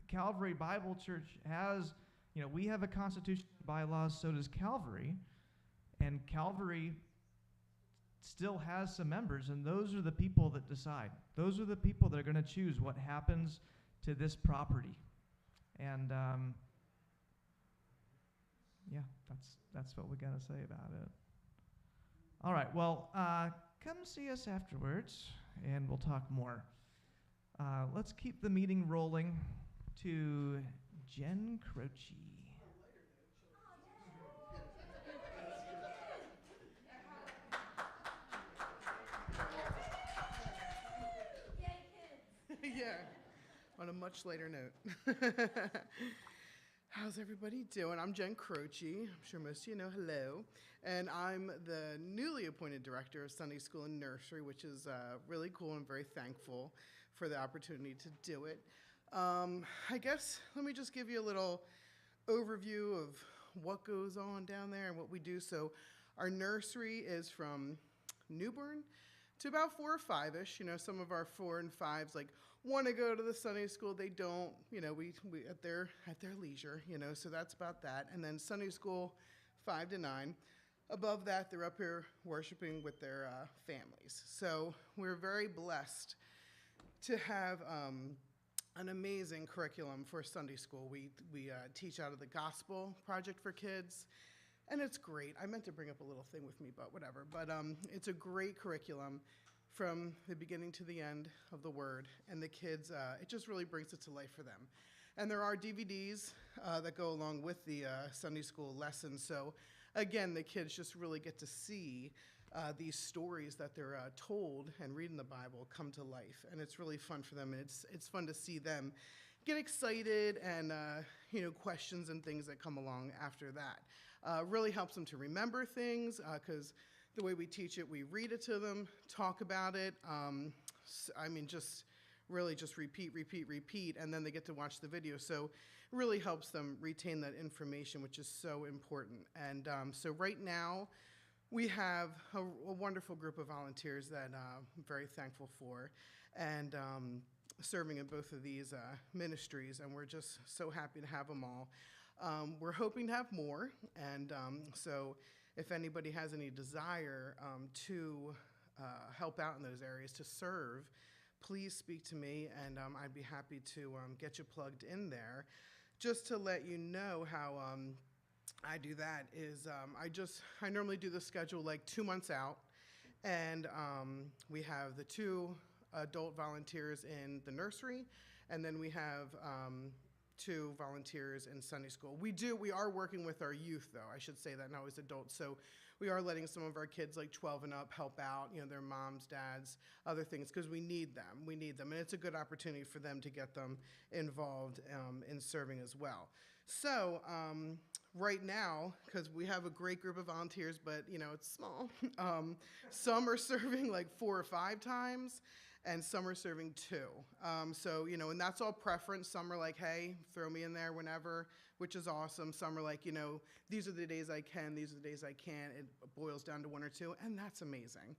Calvary Bible Church has, we have a constitution and bylaws, so does Calvary. And Calvary still has some members, and those are the people that decide. Those are the people that are going to choose what happens to this property. And yeah, that's what we got to say about it. All right, well, come see us afterwards, and we'll talk more. Let's keep the meeting rolling to Jen Croce. Yeah, on a much lighter note. How's everybody doing? I'm Jen Croce. I'm sure most of you know, hello. And I'm the newly appointed director of Sunday School and Nursery, which is really cool. I'm very thankful for the opportunity to do it. I guess let me just give you a little overview of what goes on down there and what we do. So our nursery is from newborn to about 4 or 5-ish. Some of our 4 and 5s want to go to the Sunday school. They don't, we at their leisure, so that's about that. And then Sunday school 5 to 9. Above that, they're up here worshiping with their families. So we're very blessed to have an amazing curriculum for Sunday school. We teach out of the Gospel Project for Kids, and it's great. I meant to bring up a little thing with me, but whatever. But it's a great curriculum from the beginning to the end of the Word, and the kids, it just really brings it to life for them. And there are DVDs that go along with the Sunday school lessons. So again, the kids just really get to see these stories that they're told and read in the Bible come to life. And it's really fun for them. And it's fun to see them get excited and, questions and things that come along after that. Really helps them to remember things because the way we teach it, we read it to them, talk about it. Just really just repeat, and then they get to watch the video. So it really helps them retain that information, which is so important. And so right now, we have a wonderful group of volunteers that I'm very thankful for, and serving in both of these ministries, and we're just so happy to have them all. We're hoping to have more, and so if anybody has any desire to help out in those areas, to serve, please speak to me, and I'd be happy to get you plugged in there. Just to let you know how I do that is I normally do the schedule 2 months out, and we have the 2 adult volunteers in the nursery, and then we have 2 volunteers in Sunday school. We are working with our youth, though, I should say that, not always adults. So we are letting some of our kids 12 and up help out, their moms, dads, other things, because we need them. And it's a good opportunity for them to get them involved in serving as well. So right now, because we have a great group of volunteers, but it's small, some are serving 4 or 5 times. and some are serving 2. So, and that's all preference. Some are like, hey, throw me in there whenever, which is awesome. Some are like, these are the days I can, these are the days I can't. It boils down to 1 or 2, and that's amazing.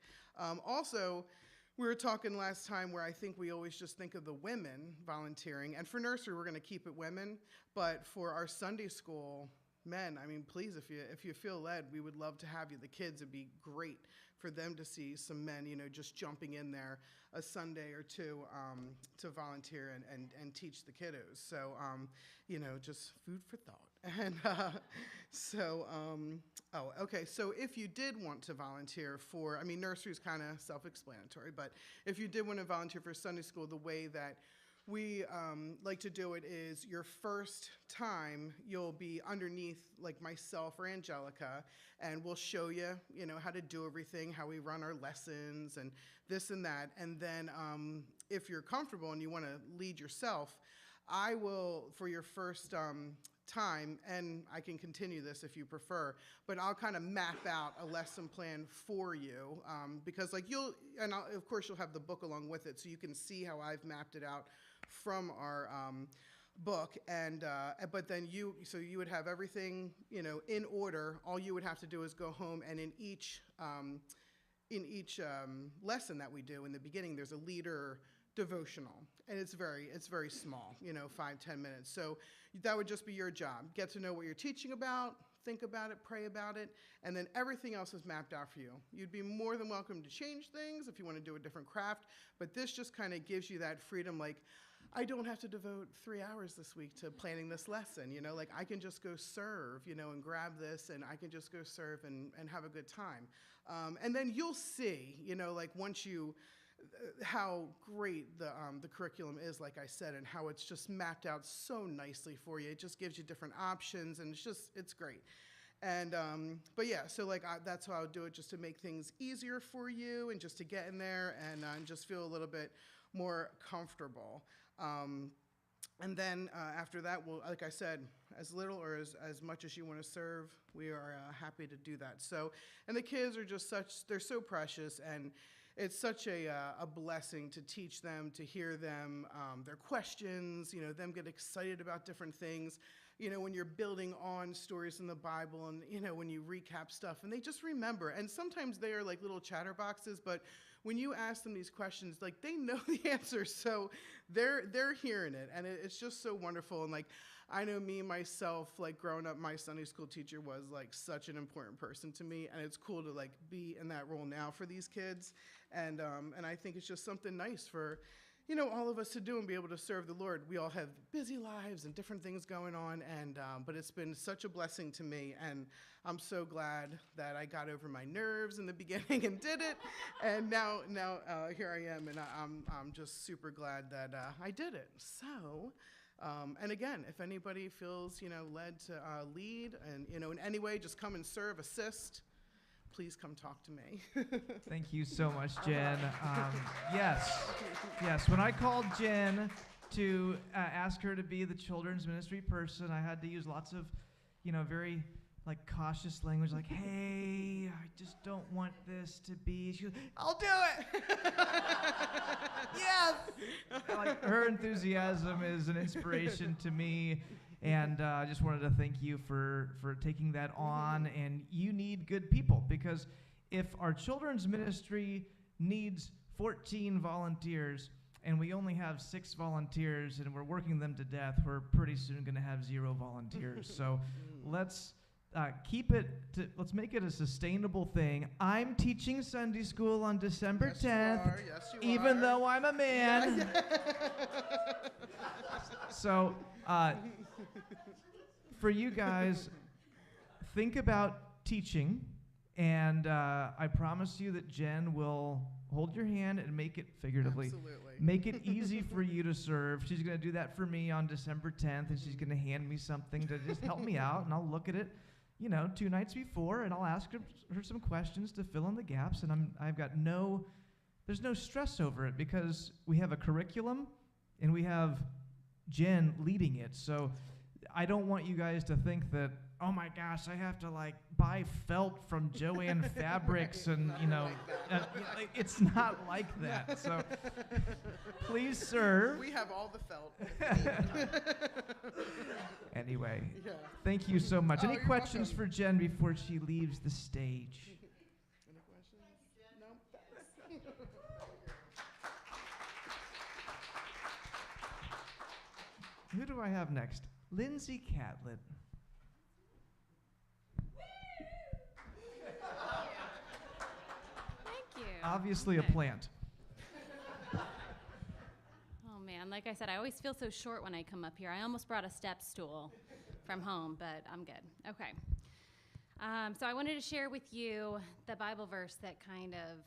Also, we were talking last time where I think we always just think of the women volunteering, and for nursery, we're going to keep it women, but for our Sunday school, men, I mean, please, if you feel led, we would love to have you. The kids, it'd be great for them to see some men, just jumping in there a Sunday or 2 to volunteer and teach the kiddos. So, just food for thought. And okay, so if you did want to volunteer for, nursery is kind of self-explanatory, but if you did want to volunteer for Sunday school, the way that we like to do it is your first time you'll be underneath like myself or Angelica, and we'll show you, how to do everything, how we run our lessons and this and that. And then if you're comfortable and you want to lead yourself, I will, for your first time, and I can continue this if you prefer, but I'll kind of map out a lesson plan for you because like of course you'll have the book along with it so you can see how I've mapped it out from our book, and but then you would have everything in order. All you would have to do is go home, and in each lesson that we do in the beginning, there's a leader devotional, and it's very small, 5-10 minutes. So that would just be your job. Get to know what you're teaching about, think about it, pray about it, and then everything else is mapped out for you. You'd be more than welcome to change things if you want to do a different craft, but this just kind of gives you that freedom, like, I don't have to devote 3 hours this week to planning this lesson, like I can just go serve, and grab this, and I can just go serve and have a good time. And then you'll see, like once you, how great the curriculum is, like I said, and how it's just mapped out so nicely for you. It just gives you different options, and it's great. And, but yeah, so like that's how I would do it, just to make things easier for you and just to get in there and just feel a little bit more comfortable. And then after that, we'll, like I said, as little or as much as you want to serve, we are happy to do that. So, and the kids are just they're so precious, and it's such a blessing to teach them, to hear them, their questions, them get excited about different things, when you're building on stories in the Bible and, when you recap stuff, and they just remember. And sometimes they are like little chatterboxes, but when you ask them these questions, like they know the answers, so they're hearing it, and it's just so wonderful. And like, I know me, myself, like growing up, my Sunday school teacher was like such an important person to me, and it's cool to like be in that role now for these kids. And I think it's just something nice for, all of us to do and be able to serve the Lord. We all have busy lives and different things going on, and but it's been such a blessing to me, and I'm so glad that I got over my nerves in the beginning and did it, and now here I am, and I'm just super glad that I did it. So. And again, if anybody feels, led to lead and, in any way, just come and serve, assist, please come talk to me. Thank you so much, Jen. Yes. When I called Jen to ask her to be the children's ministry person, I had to use lots of, very like cautious language, like, "Hey, I just don't want this to be." She goes, "I'll do it." Yes. Like her enthusiasm is an inspiration to me. And I just wanted to thank you for taking that on. And you need good people, because if our children's ministry needs 14 volunteers and we only have 6 volunteers and we're working them to death, we're pretty soon going to have 0 volunteers. So let's let's make it a sustainable thing. I'm teaching Sunday school on December 10th, even though I'm a man. So, for you guys, think about teaching, and I promise you that Jen will hold your hand and make it figuratively. Absolutely. Make it easy for you to serve. She's going to do that for me on December 10th, and she's going to hand me something to just help me out, and I'll look at it, 2 nights before, and I'll ask her some questions to fill in the gaps, and there's no stress over it, because we have a curriculum, and we have Jen leading it. So I don't want you guys to think that oh my gosh, I have to like buy felt from Joann Fabrics and, it's not like that. So please serve. We have all the felt. Anyway, Yeah. thank you so much. Oh, Any you're questions welcome. for Jen before she leaves the stage? Any questions? No? Who do I have next? Lindsay Catlett. Thank you. Obviously Okay. a plant. Oh man, like I said, I always feel so short when I come up here. I almost brought a step stool from home, but I'm good. Okay. So I wanted to share with you the Bible verse that kind of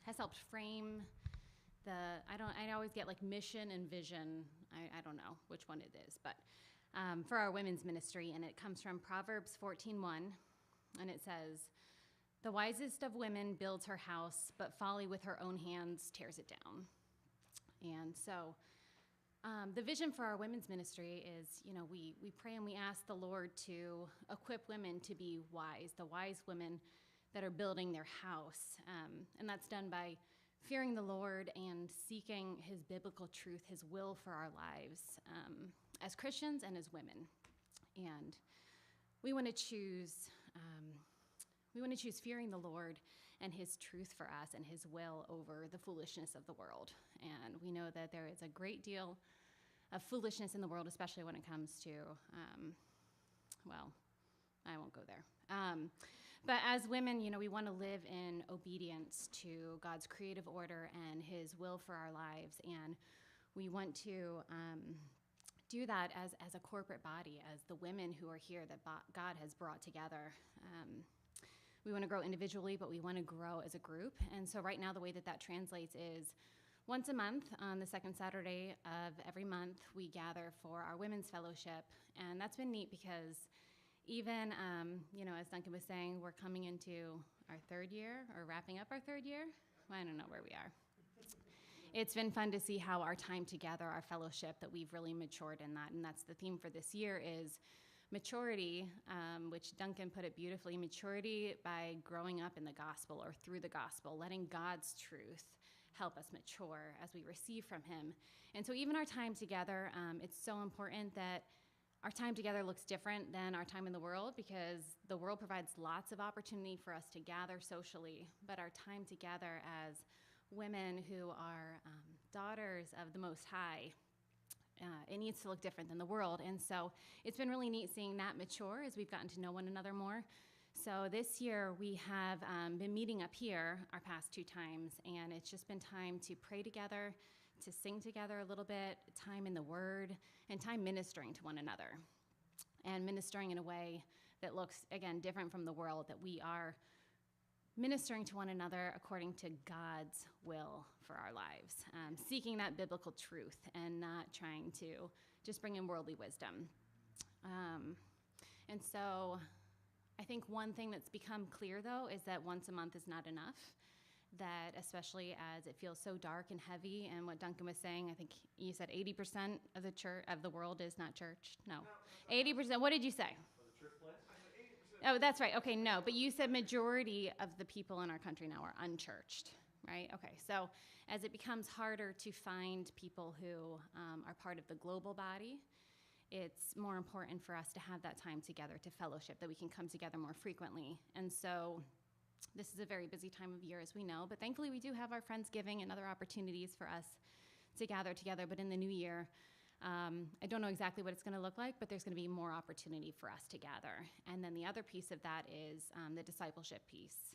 has helped frame I always get like mission and vision. I don't know which one it is, but for our women's ministry, and it comes from Proverbs 14:1, and it says, "The wisest of women builds her house, but folly with her own hands tears it down." And so the vision for our women's ministry is, we pray and we ask the Lord to equip women to be wise, the wise women that are building their house. And that's done by fearing the Lord and seeking his biblical truth, his will for our lives as Christians and as women. And we want to choose fearing the Lord and his truth for us and his will over the foolishness of the world. And we know that there is a great deal of foolishness in the world, especially when it comes to, I won't go there. But as women, we want to live in obedience to God's creative order and his will for our lives. And we want to do that as a corporate body, as the women who are here that God has brought together. We want to grow individually, but we want to grow as a group. And so right now, the way that translates is once a month, on the second Saturday of every month, we gather for our women's fellowship. And that's been neat because even, as Duncan was saying, we're coming into our third year, or wrapping up our third year. I don't know where we are. It's been fun to see how our time together, our fellowship, that we've really matured in that. And that's the theme for this year is maturity, which Duncan put it beautifully, maturity by growing up in the gospel or through the gospel, letting God's truth help us mature as we receive from him. And so even our time together, it's so important that our time together looks different than our time in the world, because the world provides lots of opportunity for us to gather socially, but our time together as women who are daughters of the Most High, it needs to look different than the world. And so it's been really neat seeing that mature as we've gotten to know one another more. So this year we have been meeting up here our past 2 times, and it's just been time to pray together, to sing together a little bit, time in the Word, and time ministering to one another. And ministering in a way that looks, again, different from the world, that we are ministering to one another according to God's will for our lives, seeking that biblical truth and not trying to just bring in worldly wisdom. And so I think one thing that's become clear, though, is that once a month is not enough, that especially as it feels so dark and heavy, and what Duncan was saying, I think you said 80% of the church, of the world is not church. No, 80%. What did you say? Oh, that's right. Okay, no, but you said majority of the people in our country now are unchurched, right? Okay, so as it becomes harder to find people who are part of the global body, it's more important for us to have that time together to fellowship, that we can come together more frequently. And so this is a very busy time of year, as we know, but thankfully we do have our Friendsgiving and other opportunities for us to gather together. But in the new year, I don't know exactly what it's going to look like, but there's going to be more opportunity for us to gather. And then the other piece of that is the discipleship piece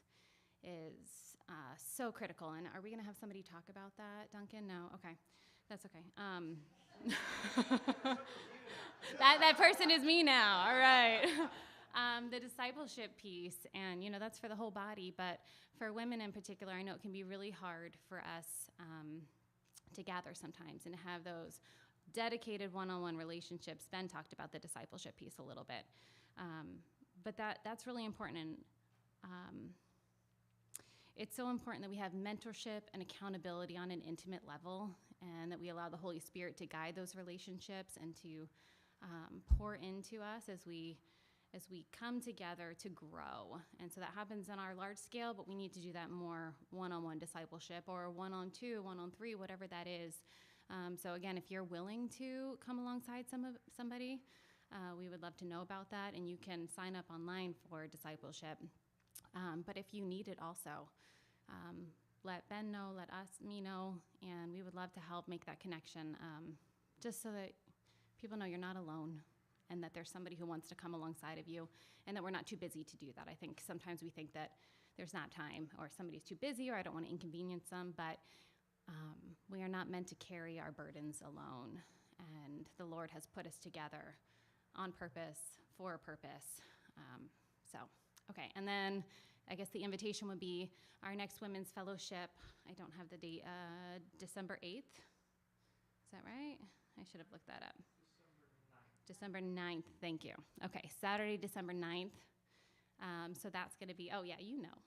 is so critical. And are we going to have somebody talk about that, Duncan? No? Okay. That's okay. That person is me now. All right. The discipleship piece, and that's for the whole body, but for women in particular, I know it can be really hard for us to gather sometimes and to have those dedicated one-on-one relationships. Ben talked about the discipleship piece a little bit, but that's really important, and it's so important that we have mentorship and accountability on an intimate level, and that we allow the Holy Spirit to guide those relationships and to pour into us as we come together to grow. And so that happens on our large scale, but we need to do that more one-on-one discipleship or one-on-two, one-on-three, whatever that is. So again, if you're willing to come alongside somebody, we would love to know about that, and you can sign up online for discipleship. But if you need it also, let Ben know, let me know, and we would love to help make that connection, just so that people know you're not alone and that there's somebody who wants to come alongside of you and that we're not too busy to do that. I think sometimes we think that there's not time or somebody's too busy or I don't want to inconvenience them, but we are not meant to carry our burdens alone. And the Lord has put us together on purpose, for a purpose. Okay, and then I guess the invitation would be our next Women's Fellowship. I don't have the date, December 8th. Is that right? I should have looked that up. December 9th, thank you. Okay, Saturday, December 9th. So that's going to be, oh yeah, you know.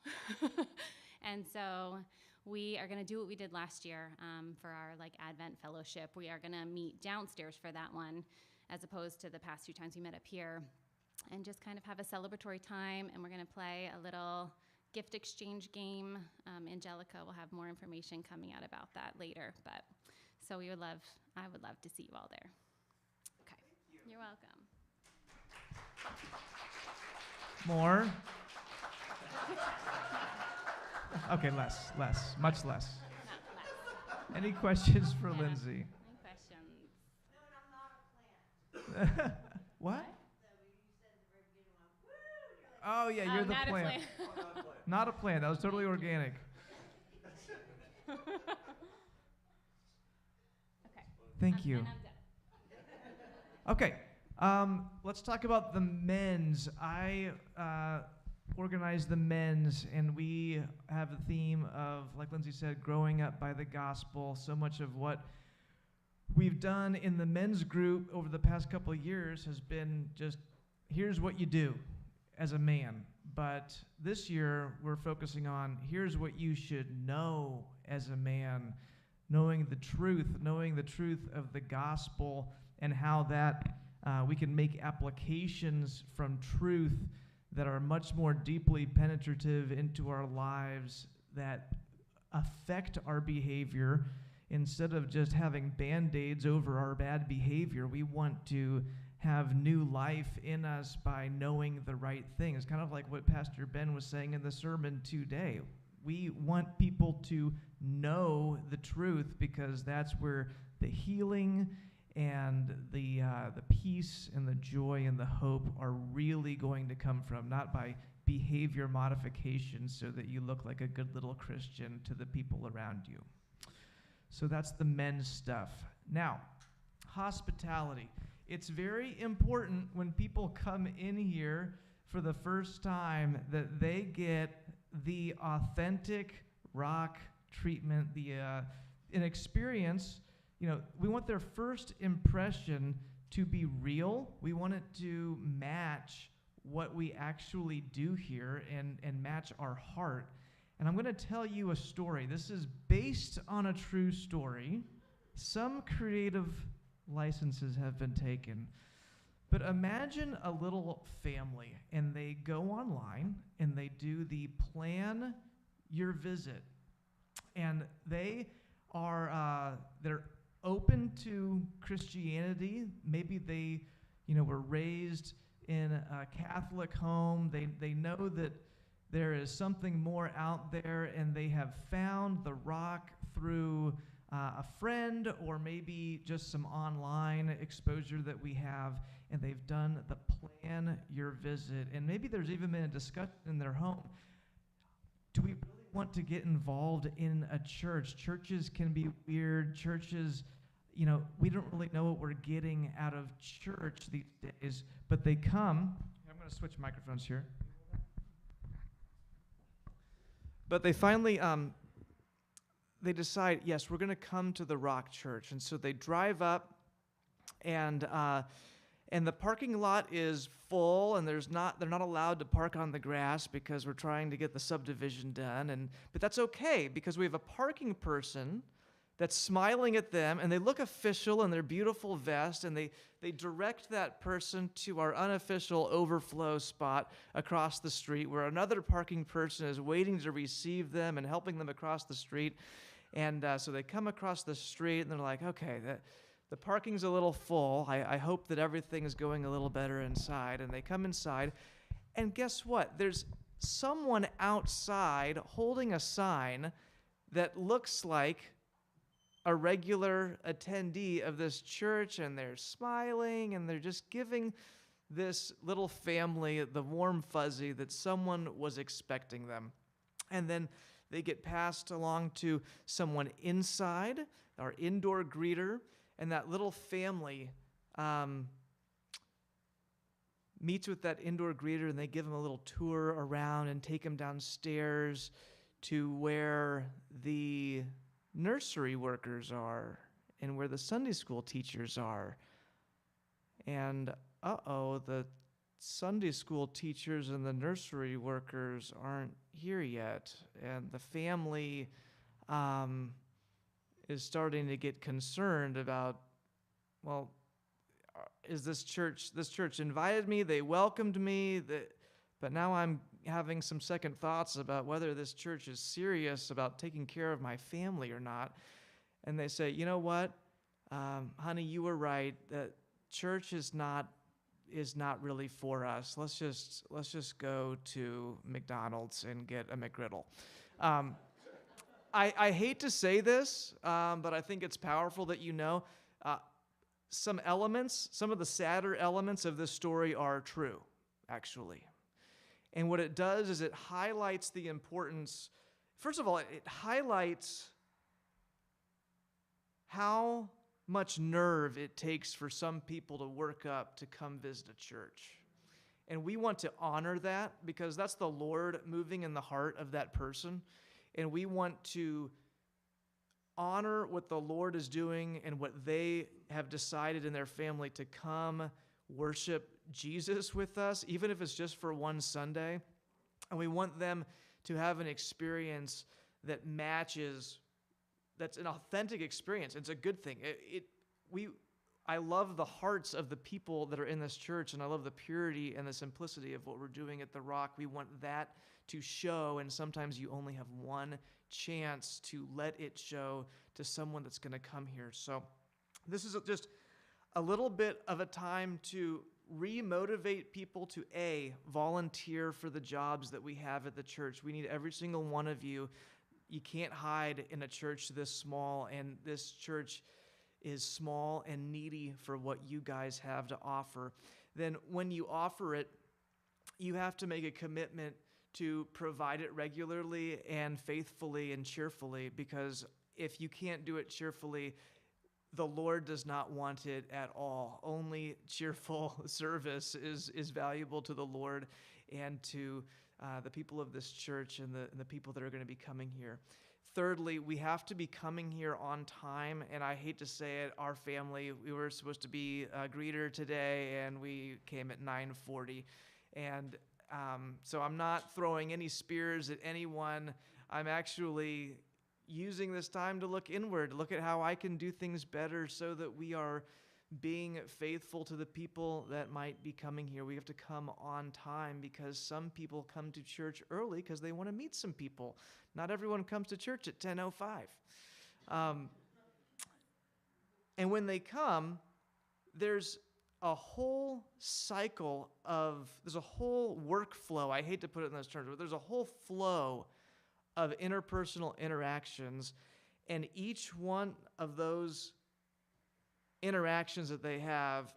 And so we are going to do what we did last year for our Advent Fellowship. We are going to meet downstairs for that one, as opposed to the past 2 times we met up here, and just kind of have a celebratory time. And we're going to play a little gift exchange game. Angelica will have more information coming out about that later. But so I would love to see you all there. Okay, you're welcome. More? Okay, less, much less. Not less. Any questions for Yeah. Lindsay? Any questions? No, and I'm not a plant. What? So you said at the very beginning, woo, you're like, Oh, yeah, you're the not plant. A plant. Not a plant. That was totally organic. Okay. Thank you. And I'm done. Okay, let's talk about the men's. I organize the men's, and we have a theme of, like Lindsay said, growing up by the gospel. So much of what we've done in the men's group over the past couple of years has been just, here's what you do as a man. But this year, we're focusing on, here's what you should know as a man, knowing the truth of the gospel, and how that we can make applications from truth that are much more deeply penetrative into our lives, that affect our behavior. Instead of just having Band-Aids over our bad behavior, we want to have new life in us by knowing the right things. Kind of like what Pastor Ben was saying in the sermon today. We want people to know the truth, because that's where the healing and the peace and the joy and the hope are really going to come from, not by behavior modification so that you look like a good little Christian to the people around you. So that's the men's stuff. Now, hospitality. It's very important when people come in here for the first time that they get the authentic rock treatment, an experience. You know, we want their first impression to be real. We want it to match what we actually do here and match our heart. And I'm going to tell you a story. This is based on a true story. Some creative licenses have been taken. But imagine a little family, and they go online and they do the plan your visit. And they're open to Christianity. Maybe they, were raised in a Catholic home. They know that there is something more out there, and they have found the rock through a friend, or maybe just some online exposure that we have, and they've done the plan your visit. And maybe there's even been a discussion in their home. Do we really want to get involved in a church? Churches can be weird. Churches, we don't really know what we're getting out of church these days, but they come. I'm going to switch microphones here. But they finally, they decide, yes, we're going to come to the Rock Church. And so they drive up, and the parking lot is full, and they're not allowed to park on the grass because we're trying to get the subdivision done. But that's okay, because we have a parking person that's smiling at them, and they look official in their beautiful vest, and they direct that person to our unofficial overflow spot across the street where another parking person is waiting to receive them and helping them across the street. And so they come across the street, and they're like, okay, the parking's a little full. I hope that everything is going a little better inside. And they come inside, and guess what? There's someone outside holding a sign that looks like a regular attendee of this church, and they're smiling, and they're just giving this little family the warm fuzzy that someone was expecting them. And then they get passed along to someone inside, our indoor greeter, and that little family meets with that indoor greeter, and they give him a little tour around and take him downstairs to where the nursery workers are and where the Sunday school teachers are. And the Sunday school teachers and the nursery workers aren't here yet. And the family is starting to get concerned about, well, is this church invited me, they welcomed me, but now I'm having some second thoughts about whether this church is serious about taking care of my family or not. And they say, you know what, honey, you were right. That church is not really for us. Let's just go to McDonald's and get a McGriddle. I hate to say this, but I think it's powerful that you know some of the sadder elements of this story are true, actually. And what it does is it highlights the importance. First of all, it highlights how much nerve it takes for some people to work up to come visit a church. And we want to honor that because that's the Lord moving in the heart of that person. And we want to honor what the Lord is doing and what they have decided in their family to come worship Jesus with us, even if it's just for one Sunday. And we want them to have an experience that matches, that's an authentic experience. It's a good thing. I love the hearts of the people that are in this church, and I love the purity and the simplicity of what we're doing at The Rock. We want that to show, and sometimes you only have one chance to let it show to someone that's going to come here. So this is just a little bit of a time to re-motivate people to volunteer for the jobs that we have at the church. We need every single one of you. You can't hide in a church this small, and this church is small and needy for what you guys have to offer. Then when you offer it, you have to make a commitment to provide it regularly and faithfully and cheerfully, because if you can't do it cheerfully, the Lord does not want it at all. Only cheerful service is valuable to the Lord and to the people of this church and the people that are going to be coming here. Thirdly, we have to be coming here on time, and I hate to say it, our family, we were supposed to be a greeter today, and we came at 9:40, and so I'm not throwing any spears at anyone. I'm actually using this time to look inward, look at how I can do things better so that we are being faithful to the people that might be coming here. We have to come on time because some people come to church early because they want to meet some people. Not everyone comes to church at 10:05. And when they come, there's a whole cycle there's a whole workflow. I hate to put it in those terms, but there's a whole flow of interpersonal interactions, and each one of those interactions that they have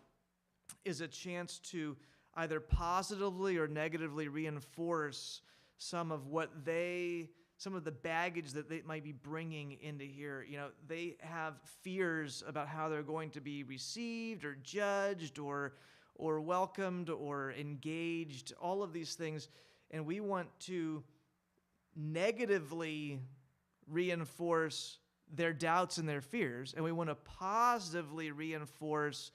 is a chance to either positively or negatively reinforce some of the baggage that they might be bringing into here. You know, they have fears about how they're going to be received or judged or welcomed or engaged, all of these things, and we want to negatively reinforce their doubts and their fears, and we want to positively reinforce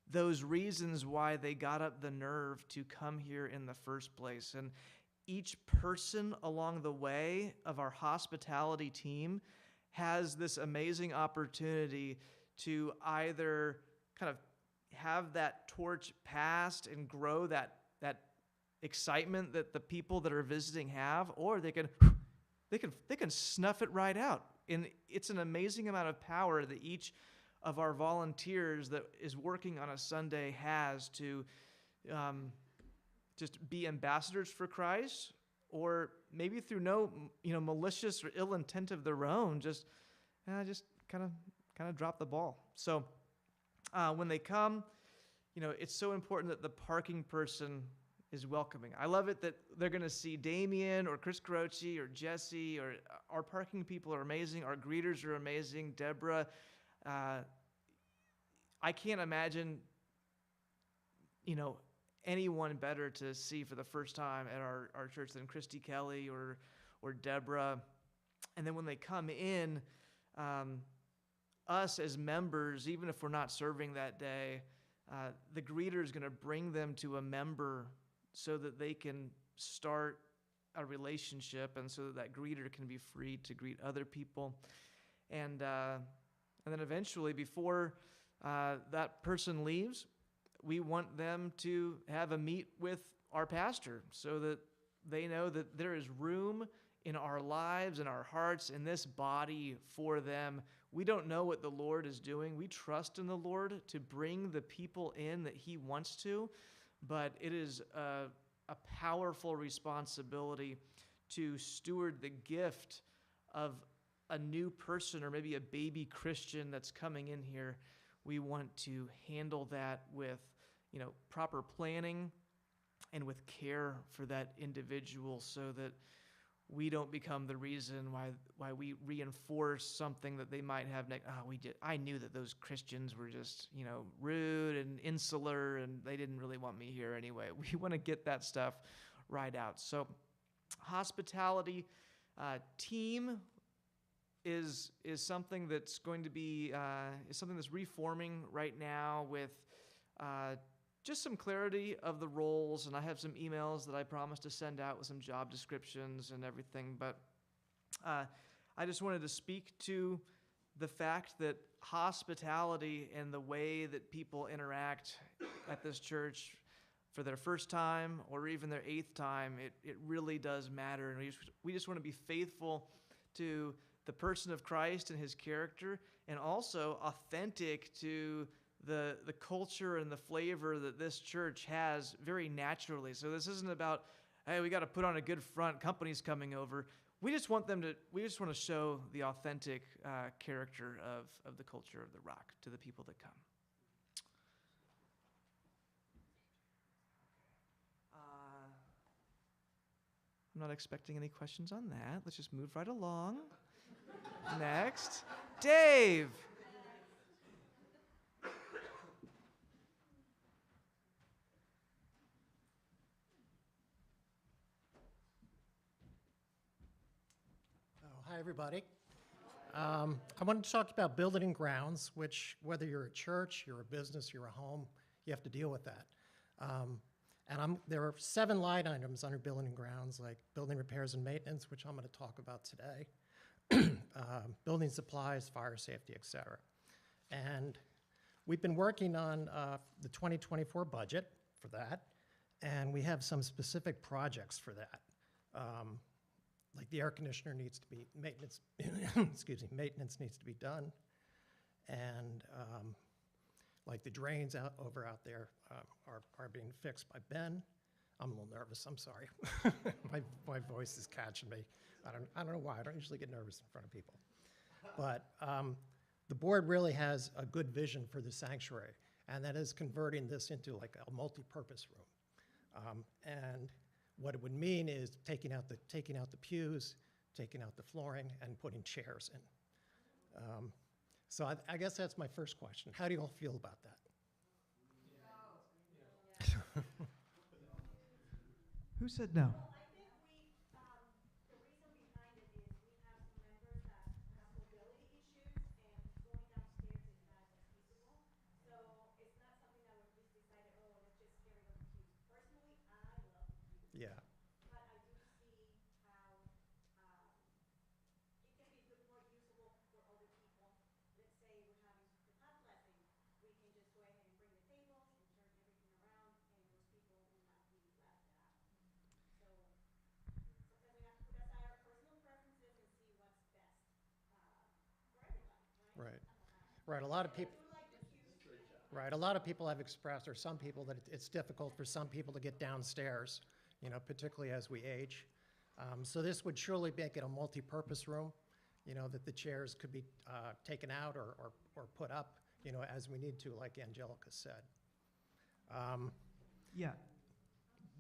those reasons why they got up the nerve to come here in the first place. And each person along the way of our hospitality team has this amazing opportunity to either kind of have that torch passed and grow that excitement that the people that are visiting have, or they can snuff it right out. And it's an amazing amount of power that each of our volunteers that is working on a Sunday has to just be ambassadors for Christ, or maybe through no malicious or ill intent of their own, just kind of drop the ball. So when they come, it's so important that the parking person is welcoming. I love it that they're going to see Damien or Chris Croce or Jesse, or our parking people are amazing. Our greeters are amazing. Deborah. I can't imagine, anyone better to see for the first time at our church than Christy Kelly or Deborah. And then when they come in, us as members, even if we're not serving that day, the greeter is going to bring them to a member so that they can start a relationship, and so that greeter can be free to greet other people. And then eventually, before that person leaves, we want them to have a meet with our pastor so that they know that there is room in our lives, in our hearts, in this body for them. We don't know what the Lord is doing. We trust in the Lord to bring the people in that he wants to, but it is a powerful responsibility to steward the gift of a new person, or maybe a baby Christian that's coming in here. We want to handle that with proper planning and with care for that individual, so that we don't become the reason why we reinforce something that they might have. I knew that those Christians were just rude and insular, and they didn't really want me here anyway. We want to get that stuff right out. So, hospitality team is something that's going to be is something that's reforming right now with just some clarity of the roles, and I have some emails that I promised to send out with some job descriptions and everything, but I just wanted to speak to the fact that hospitality and the way that people interact at this church for their first time or even their 8th time, it really does matter, and we just want to be faithful to the person of Christ and his character, and also authentic to the culture and the flavor that this church has very naturally. So this isn't about, hey, we got to put on a good front, company's coming over. We just want to show the authentic character of the culture of the Rock to the people that come. I'm not expecting any questions on that. Let's just move right along. Next, Dave. Hi, everybody. I wanted to talk about building and grounds, which, whether you're a church, you're a business, you're a home, you have to deal with that. There are 7 line items under building and grounds, like building repairs and maintenance, which I'm going to talk about today, building supplies, fire safety, et cetera. And we've been working on the 2024 budget for that, and we have some specific projects for that. Like the air conditioner needs to be maintenance, maintenance needs to be done, and like the drains out there are being fixed by Ben. I'm a little nervous. I'm sorry. my voice is catching me. I don't know why. I don't usually get nervous in front of people, but the board really has a good vision for the sanctuary, and that is converting this into like a multi-purpose room, and what it would mean is taking out the pews, taking out the flooring, and putting chairs in. So I guess that's my first question. How do you all feel about that? Who said no? Well, I think the reason behind it is we have some members that have mobility issues, and going downstairs is not as feasible. So it's not something that we've just decided, oh, let's just get rid of the pews. Personally, I love the pews. Yeah. But I do see how it can be more usable Right, a lot of people. Right, a lot of people have expressed, or some people, that it's difficult for some people to get downstairs, you know, particularly as we age. So this would surely make it a multi-purpose room, you know, that the chairs could be taken out or put up, you know, as we need to, like Angelica said. Yeah.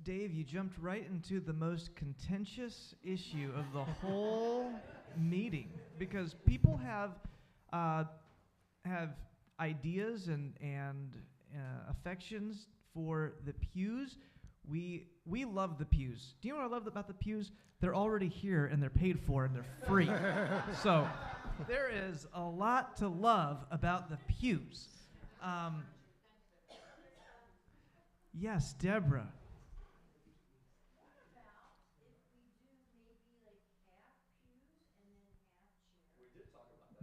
Dave, you jumped right into the most contentious issue of the whole meeting, because people have ideas and affections for the pews. We love the pews. Do you know what I love about the pews? They're already here and they're paid for and they're free. So there is a lot to love about the pews. Yes, Deborah.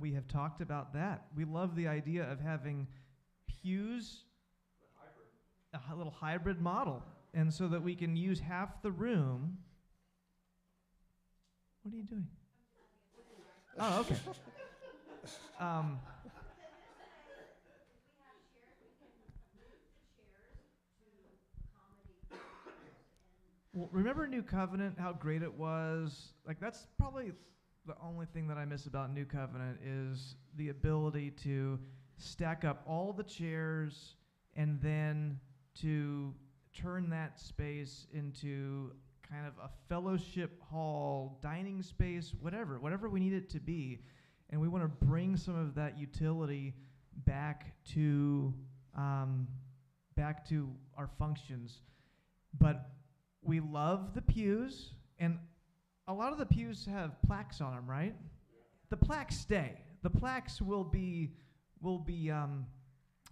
We have talked about that. We love the idea of having pews, a little hybrid model, and so that we can use half the room. What are you doing? Oh, okay. Well, remember New Covenant, how great it was? Like, that's probably the only thing that I miss about New Covenant is the ability to stack up all the chairs and then to turn that space into kind of a fellowship hall, dining space, whatever we need it to be. And we want to bring some of that utility back to our functions. But we love the pews, and a lot of the pews have plaques on them, right? The plaques stay. The plaques will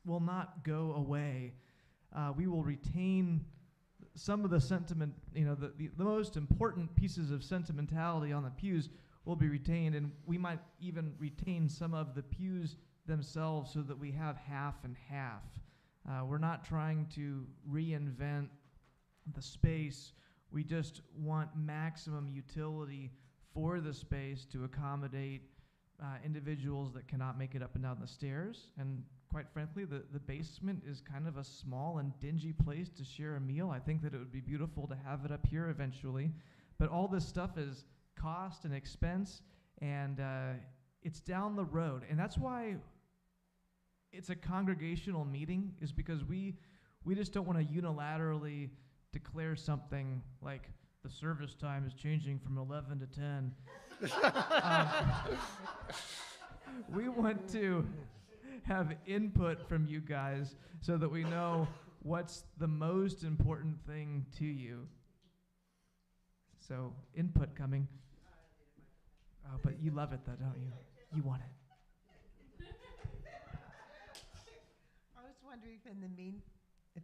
not go away. We will retain some of the sentiment, you know, the most important pieces of sentimentality on the pews will be retained, and we might even retain some of the pews themselves so that we have half and half. We're not trying to reinvent the space. We just want maximum utility for the space to accommodate individuals that cannot make it up and down the stairs. And quite frankly, the basement is kind of a small and dingy place to share a meal. I think that it would be beautiful to have it up here eventually. But all this stuff is cost and expense, and it's down the road. And that's why it's a congregational meeting, is because we just don't want to unilaterally declare something like the service time is changing from 11 to 10. We want to have input from you guys so that we know what's the most important thing to you. So, input coming. Oh, but you love it though, don't you? You want it. I was wondering if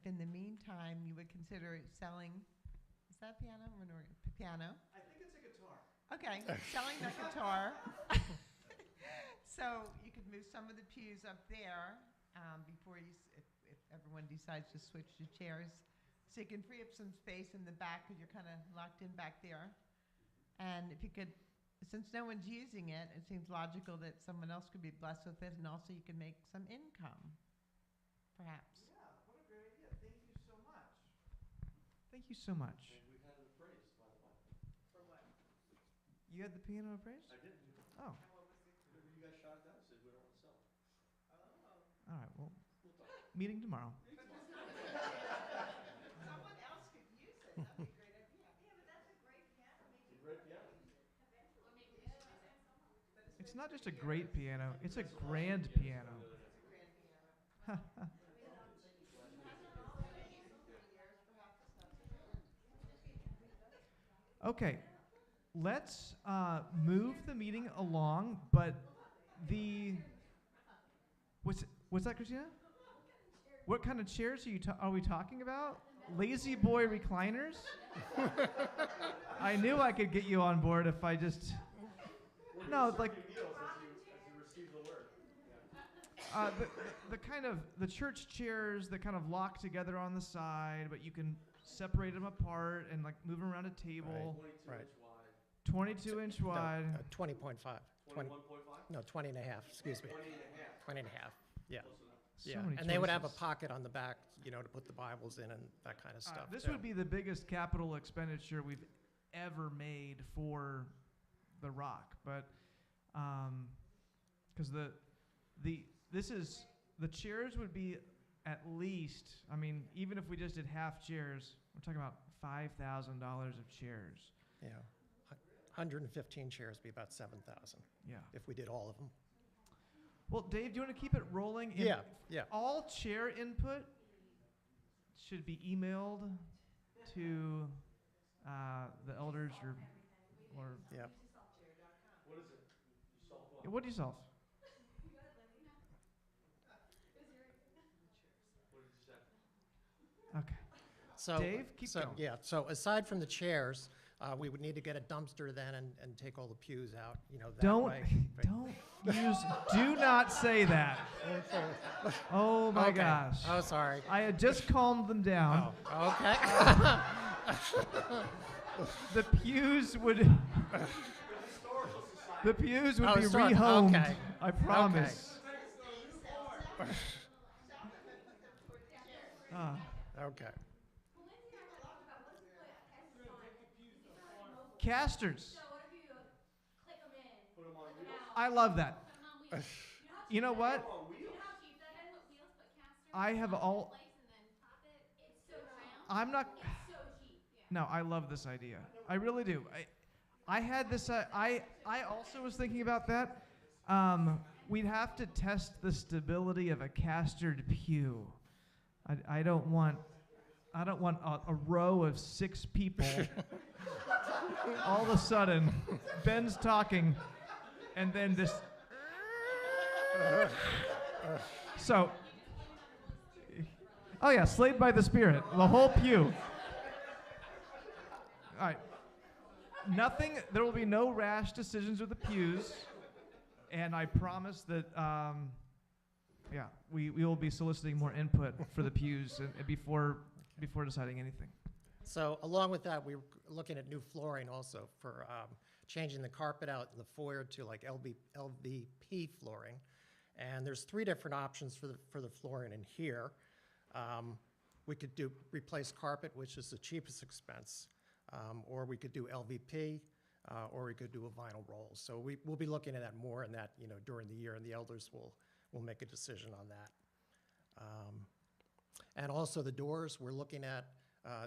in the meantime you would consider selling, is that piano? Piano? I think it's a guitar. Okay, selling the guitar. So you could move some of the pews up there before if everyone decides to switch to chairs. So you can free up some space in the back because you're kind of locked in back there. And if you could, since no one's using it, it seems logical that someone else could be blessed with it, and also you can make some income, perhaps. Yeah, what a great idea. Thank you so much. Thank you so much. And we had it appraised, by the way. For what? You had the piano appraised? I did. Oh, And what was it? Remember you guys shot it down and said we don't want to sell it. Oh. all right. Well, We'll talk. meeting tomorrow. Someone else could use it. That'd be a great idea. Yeah, but that's a great piano, maybe. It's a great piano. It's not just a great piano, it's a grand piano. Okay, let's move the meeting along, but what's that, Christina? What kind of chairs are we talking about? Lazy boy recliners? I knew I could get you on board if I just... No, it's like the kind of the church chairs that kind of lock together on the side, but you can separate them apart and like move them around a table. 22 inch wide. 22 inch wide. 20.5. 21.5? No, 20 and a half, excuse me. 20 and a half. 20 and a half. Yeah. close enough. So Yeah, many and they would have a choices. pocket on the back, you know, to put the Bibles in and that kind of stuff. This too. would be the biggest capital expenditure we've ever made for the Rock, but because the chairs would be at least. I mean, even if we just did half chairs, we're talking about $5,000 of chairs. Yeah, 115 chairs would be about 7,000 Yeah. if we did all of them. Well, Dave, do you want to keep it rolling? And Yeah, yeah. All chair input should be emailed to the elders or Yeah. What is it? You solve what? what do you solve? What did you say? Okay. So, Dave, keep going. Yeah, so aside from the chairs, we would need to get a dumpster then and take all the pews out, you know, that Don't way. do not say that. Oh my Okay. gosh. Oh, sorry. I had just calmed them down. Oh, okay. The pews would be Historical- rehomed. okay. I promise. Ah. Okay. Casters. So what if you click them in? Put them on wheels? I love that. You know what? On wheels? I have all. It's so cheap. I'm not. It's so cheap. No, I love this idea. I really do. I had this. I also was thinking about that. We'd have to test the stability of a castered pew. I don't want a row of 6 people. All of a sudden, Ben's talking, and then this. So. Oh yeah, slayed by the Spirit, the whole pew. All right. Nothing. There will be no rash decisions with the pews, and I promise that. Yeah, we will be soliciting more input for the pews before deciding anything. So along with that, we were looking at new flooring also for changing the carpet out in the foyer to like LVP flooring. And there's 3 different options for the flooring in here. We could replace carpet, which is the cheapest expense, or we could do LVP, or we could do a vinyl roll. So we'll be looking at that more and that, you know, during the year, and the elders will make a decision on that. And also the doors, we're looking at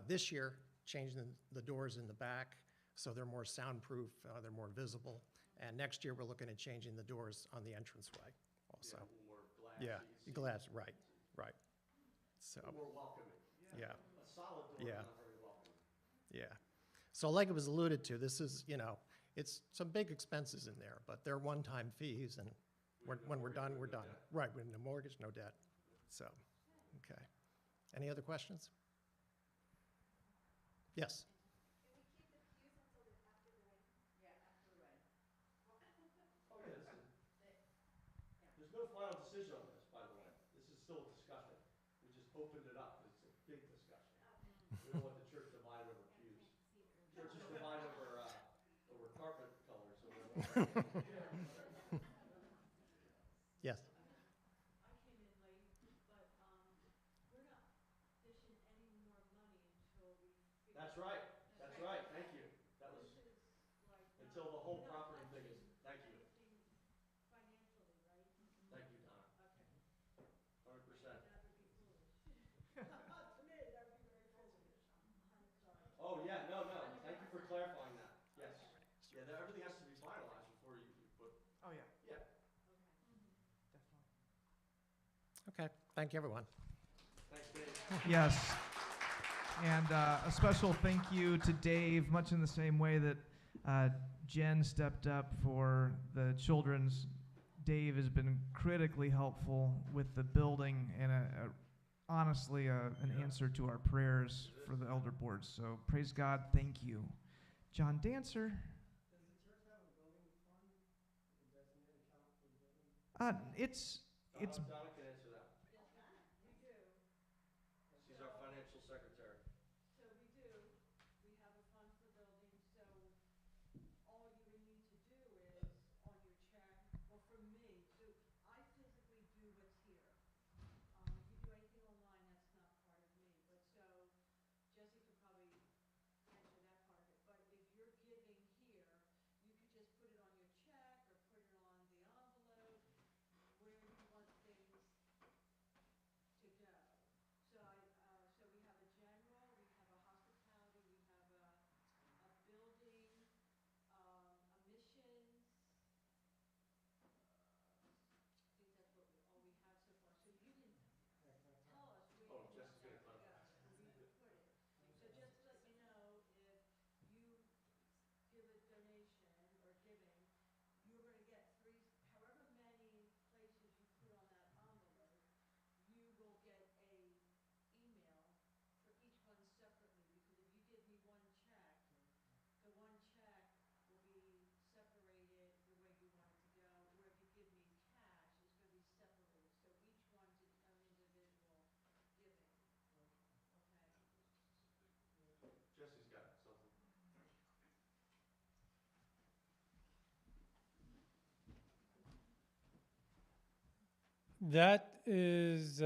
this year changing the doors in the back so they're more soundproof, they're more visible. And next year we're looking at changing the doors on the entranceway also. More glass. Yeah, so you can see glass, right. So, more welcoming. yeah, A solid door Yeah. is not very welcoming. yeah. So like it was alluded to, this is, you know, it's some big expenses in there, but they're one-time fees, and when we're done, we're done. Right, with no mortgage, no debt. So, okay. Any other questions? Yes? Oh, yeah, there's no final decision on this, by the way. This is still a discussion. We just opened it up, because it's a big discussion. We don't want the church divided over pews. Church is divided over carpet color, so we're Yes? I came in late, but, we're not dishing any more money until we figure. That's right, thank you. That was, This is like. until the whole property thing is, thank you. Financially, right? Thank you, Donna. Okay. 100%. That would be foolish. To me, that would be very foolish. I'm sorry. Oh, yeah, no, thank you for clarifying that. Yes. Yeah, everything has to be finalized before you put, Oh yeah, yeah. definitely. Okay, thank you, everyone. Thanks, Dave. Yes. And a special thank you to Dave, much in the same way that Jen stepped up for the children's. Dave has been critically helpful with the building and honestly an answer to our prayers for the elder board. So praise God, thank you. John Dancer. It's Donna can answer that. We do. She's our financial secretary. So we do. We have a fund for building, so all you would need to do is on your check, well, for me, I physically do what's here. That is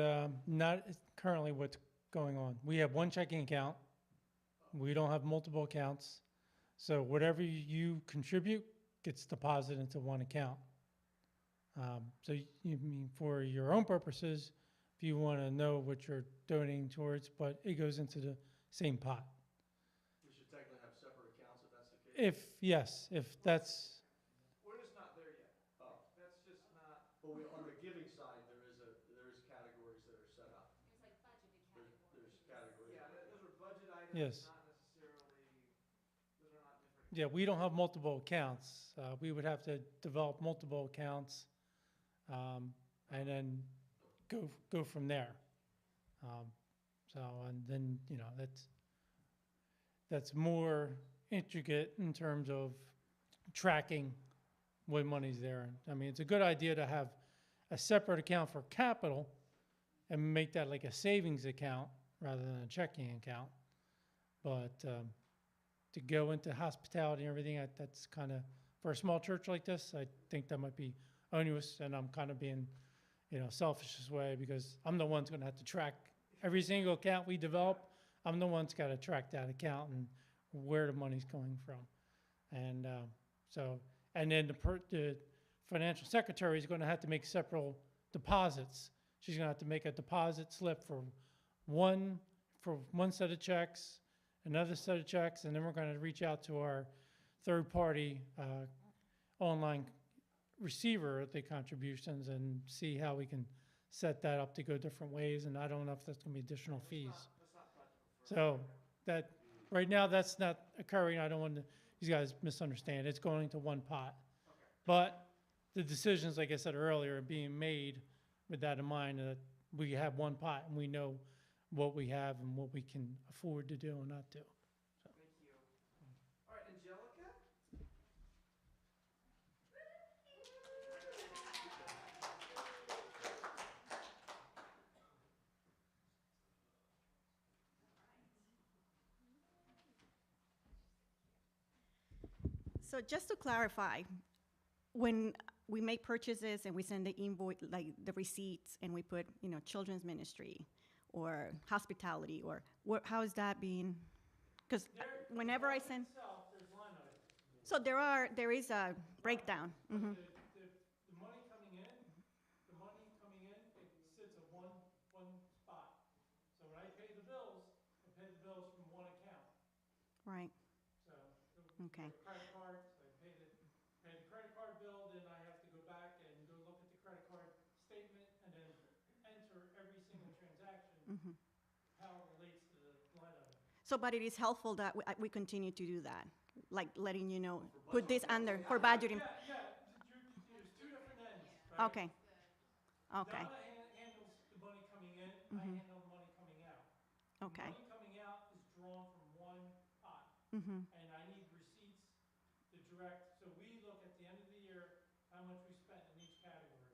not currently what's going on. We have one checking account. We don't have multiple accounts. So whatever you contribute gets deposited into one account. So you mean for your own purposes, if you want to know what you're donating towards, but it goes into the same pot. We should technically have separate accounts if that's the case. If that's, We're just not there yet. Oh. That's just not. But on the giving side, there is categories that are set up. There's like budgeted There's categories. Yeah, those are budget items, Yes. not necessarily, those are not different. yeah, we don't have multiple accounts. We would have to develop multiple accounts, and then go from there. And then, that's more intricate in terms of tracking what money's there. I mean, it's a good idea to have a separate account for capital and make that like a savings account rather than a checking account. But to go into hospitality and everything, that's kind of, for a small church like this, I think that might be onerous, and I'm kind of being, selfish this way because I'm the one who's going to have to track every single account we develop. I'm the one who's got to track that account and where the money's coming from. And and then the financial secretary is going to have to make several deposits. She's going to have to make a deposit slip for one set of checks, another set of checks, and then we're going to reach out to our third-party online receiver of the contributions and see how we can set that up to go different ways. And I don't know if that's going to be additional fees. So that right now that's not occurring. I don't want these guys misunderstand. It's going into one pot. But the decisions, like I said earlier, are being made with that in mind, that we have one pot and we know what we have and what we can afford to do and not do. Thank you. All right, Angelica? So just to clarify, when we make purchases and we send the invoice, like the receipts, and we put, children's ministry or hospitality, or how is that being? Because whenever I send, so there is a breakdown. Mhm. The money coming in, it sits at one spot. So when I pay the bills from one account. Right. So Okay. credit cards, I pay the credit card bill, then I have to go back and go look at the credit card statement and then enter every single transaction, Mhm. how it relates to the line item. So, but it is helpful that we continue to do that, like letting you know, put this under for budgeting. There's two different ends, right? Okay. Okay. Donna handles the money coming in, I Mhm. handle the money coming out. Okay. The money coming out is drawn from one pot, Mhm. and I need receipts to direct, so we look at the end of the year, how much we spent in each category.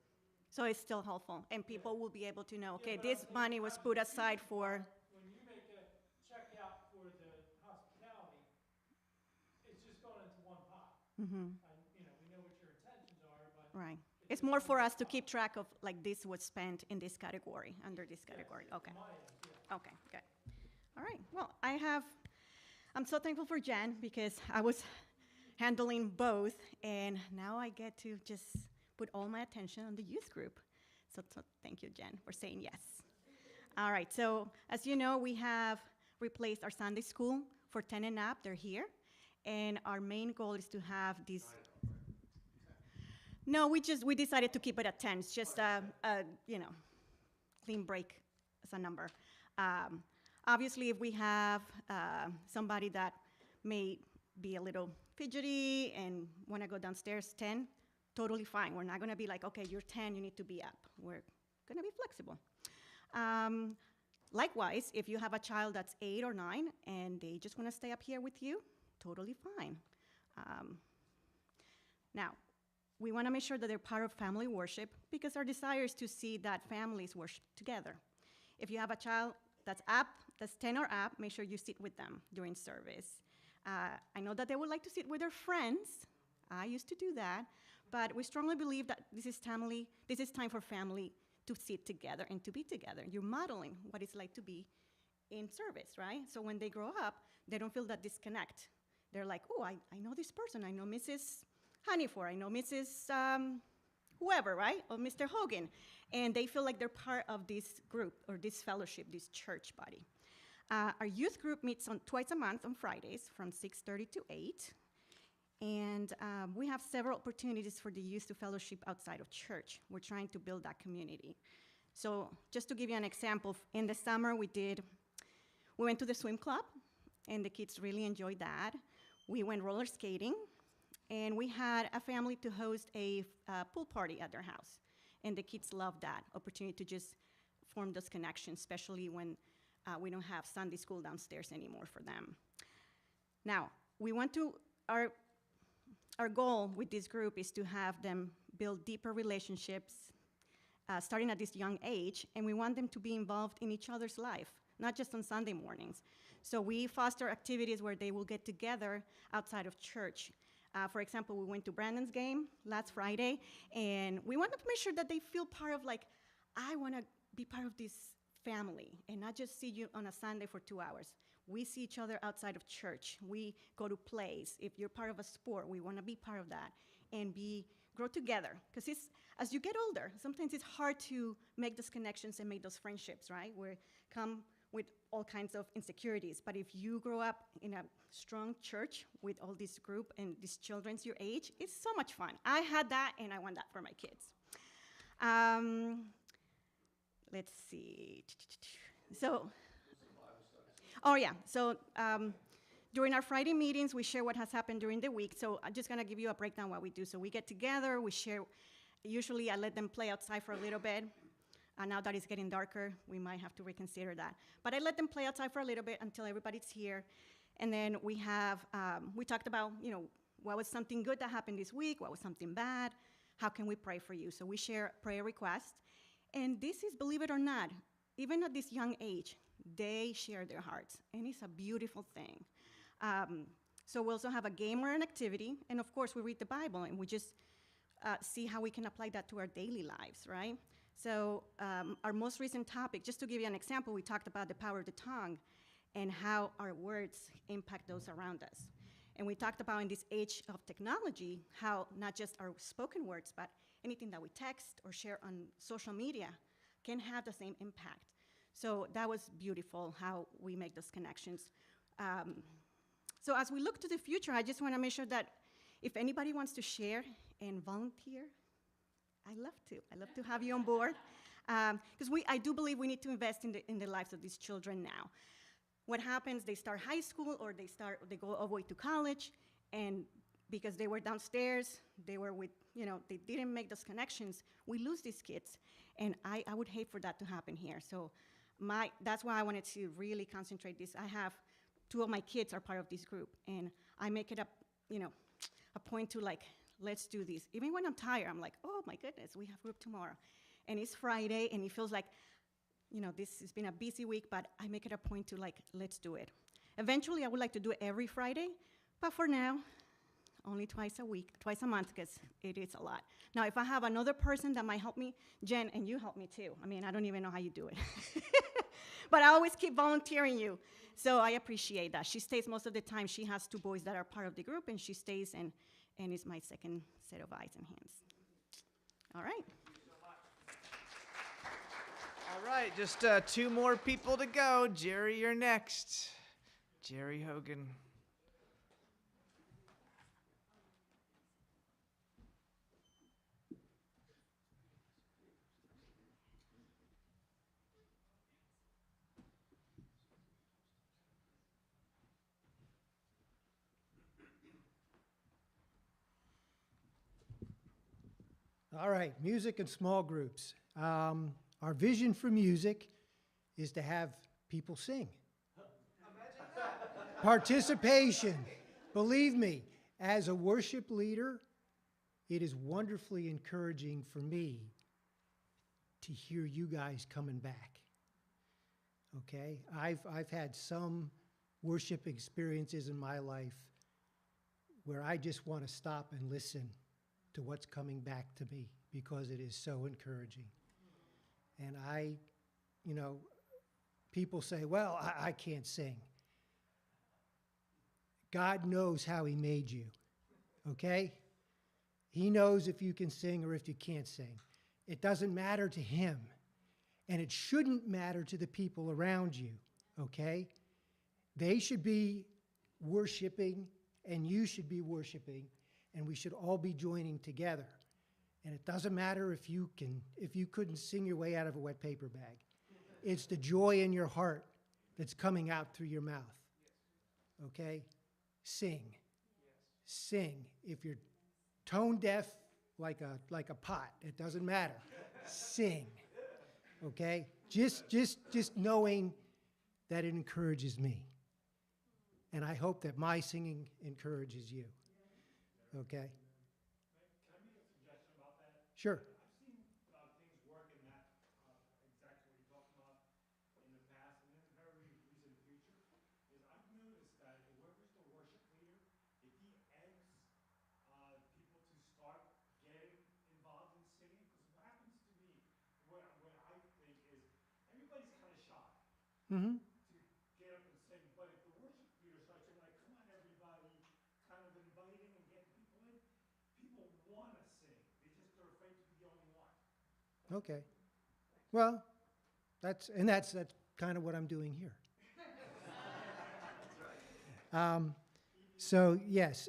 So it's still helpful, and people will be able to know, okay, Yeah, but this I'm saying money was put aside for. When you make a check out for the hospitality, it's just going into one pot. Mhm. And, we know what your intentions are, but. Right. It's more for us to keep track of, like, this was spent in this category, under this category. Okay. My end, yeah. Okay, good. All right, well, I'm so thankful for Jen because I was handling both, and now I get to just put all my attention on the youth group. So thank you, Jen, for saying yes. All right, so as you know, we have replaced our Sunday school for 10 and up. They're here. And our main goal is to have these. No, we decided to keep it at 10. It's just a clean break as a number. Obviously, if we have somebody that may be a little fidgety and want to go downstairs 10, totally fine. We're not going to be like, okay, you're 10, you need to be up. We're going to be flexible. Likewise, if you have a child that's 8 or 9 and they just want to stay up here with you, totally fine. Now, we want to make sure that they're part of family worship because our desire is to see that families worship together. If you have a child that's 10 or up, make sure you sit with them during service. I know that they would like to sit with their friends. I used to do that, but we strongly believe that this is time for family to sit together and to be together. You're modeling what it's like to be in service, right? So when they grow up, they don't feel that disconnect. They're like, oh, I know this person. I know Mrs. Honeyford. I know Mrs. Whoever, right? Or Mr. Hogan. And they feel like they're part of this group or this fellowship, this church body. Our youth group meets twice a month on Fridays from 6:30 to 8. And we have several opportunities for the youth to fellowship outside of church. We're trying to build that community. So just to give you an example, in the summer we went to the swim club, and the kids really enjoyed that. We went roller skating, and we had a family to host a pool party at their house. And the kids loved that opportunity to just form those connections, especially when we don't have Sunday school downstairs anymore for them. Now, our goal with this group is to have them build deeper relationships starting at this young age, and we want them to be involved in each other's life, not just on Sunday mornings. So we foster activities where they will get together outside of church. For example, we went to Brandon's game last Friday, and we wanted to make sure that they feel part of, like, I want to be part of this family and not just see you on a Sunday for 2 hours. We see each other outside of church. We go to plays. If you're part of a sport, we want to be part of that and grow together. Because as you get older, sometimes it's hard to make those connections and make those friendships, right? We come with all kinds of insecurities. But if you grow up in a strong church with all this group and these children's your age, it's so much fun. I had that, and I want that for my kids. Let's see. So, during our Friday meetings, we share what has happened during the week. So I'm just going to give you a breakdown of what we do. So we get together, we share. Usually I let them play outside for a little bit. Now that it's getting darker, we might have to reconsider that. But I let them play outside for a little bit until everybody's here. And then we talked about, what was something good that happened this week? What was something bad? How can we pray for you? So we share prayer requests. And this is, believe it or not, even at this young age, they share their hearts. And it's a beautiful thing. So we also have a game or an activity. And of course, we read the Bible, and we just see how we can apply that to our daily lives, right? So our most recent topic, just to give you an example, we talked about the power of the tongue and how our words impact those around us. And we talked about, in this age of technology, how not just our spoken words, but anything that we text or share on social media can have the same impact. So that was beautiful, how we make those connections. So as we look to the future, I just want to make sure that if anybody wants to share and volunteer, I love to have you on board. Because I do believe we need to invest in the lives of these children now. What happens, they start high school, or they go all the way to college, and because they were downstairs, they were with, they didn't make those connections, we lose these kids. And I would hate for that to happen here. So that's why I wanted to really concentrate this. I have 2 of my kids are part of this group, and I make it a point to, like, let's do this. Even when I'm tired, I'm like, oh my goodness, we have group tomorrow. And it's Friday, and it feels like, this has been a busy week, but I make it a point to, like, let's do it. Eventually, I would like to do it every Friday, but for now, only twice a month, because it is a lot. Now, if I have another person that might help me, Jen, and you help me too. I mean, I don't even know how you do it. But I always keep volunteering you. So I appreciate that. She stays most of the time. She has 2 boys that are part of the group, and she stays and is my second set of eyes and hands. All right. All right, just 2 more people to go. Jerry, you're next. Jerry Hogan. All right, music and small groups. Our vision for music is to have people sing. Participation. Believe me, as a worship leader, it is wonderfully encouraging for me to hear you guys coming back. Okay? I've had some worship experiences in my life where I just want to stop and listen to what's coming back to me, because it is so encouraging. And you know, people say, well, I can't sing. God knows how he made you, okay? He knows if you can sing or if you can't sing. It doesn't matter to him, and it shouldn't matter to the people around you, okay? They should be worshiping, and you should be worshiping, and we should all be joining together. And it doesn't matter if you couldn't sing your way out of a wet paper bag. It's the joy in your heart that's coming out through your mouth. Okay? Sing. Sing. If you're tone deaf like a pot, it doesn't matter. Sing. Okay? Just knowing that it encourages me. And I hope that my singing encourages you. Okay? Can I make a suggestion about that? Sure. I've seen things work in that, exactly what you're talking about in the past and in the very recent future, is I've noticed that whoever's the worship leader, if he eggs people to start getting involved in singing, because what happens to me, what I think is, everybody's kind of shy Mm-hmm. to get up and sing, but if the worship leader starts saying, like, come on everybody, kind of inviting and getting people in, people want to sing. They're afraid to be the only one. Okay. Well, that's kind of what I'm doing here. So yes,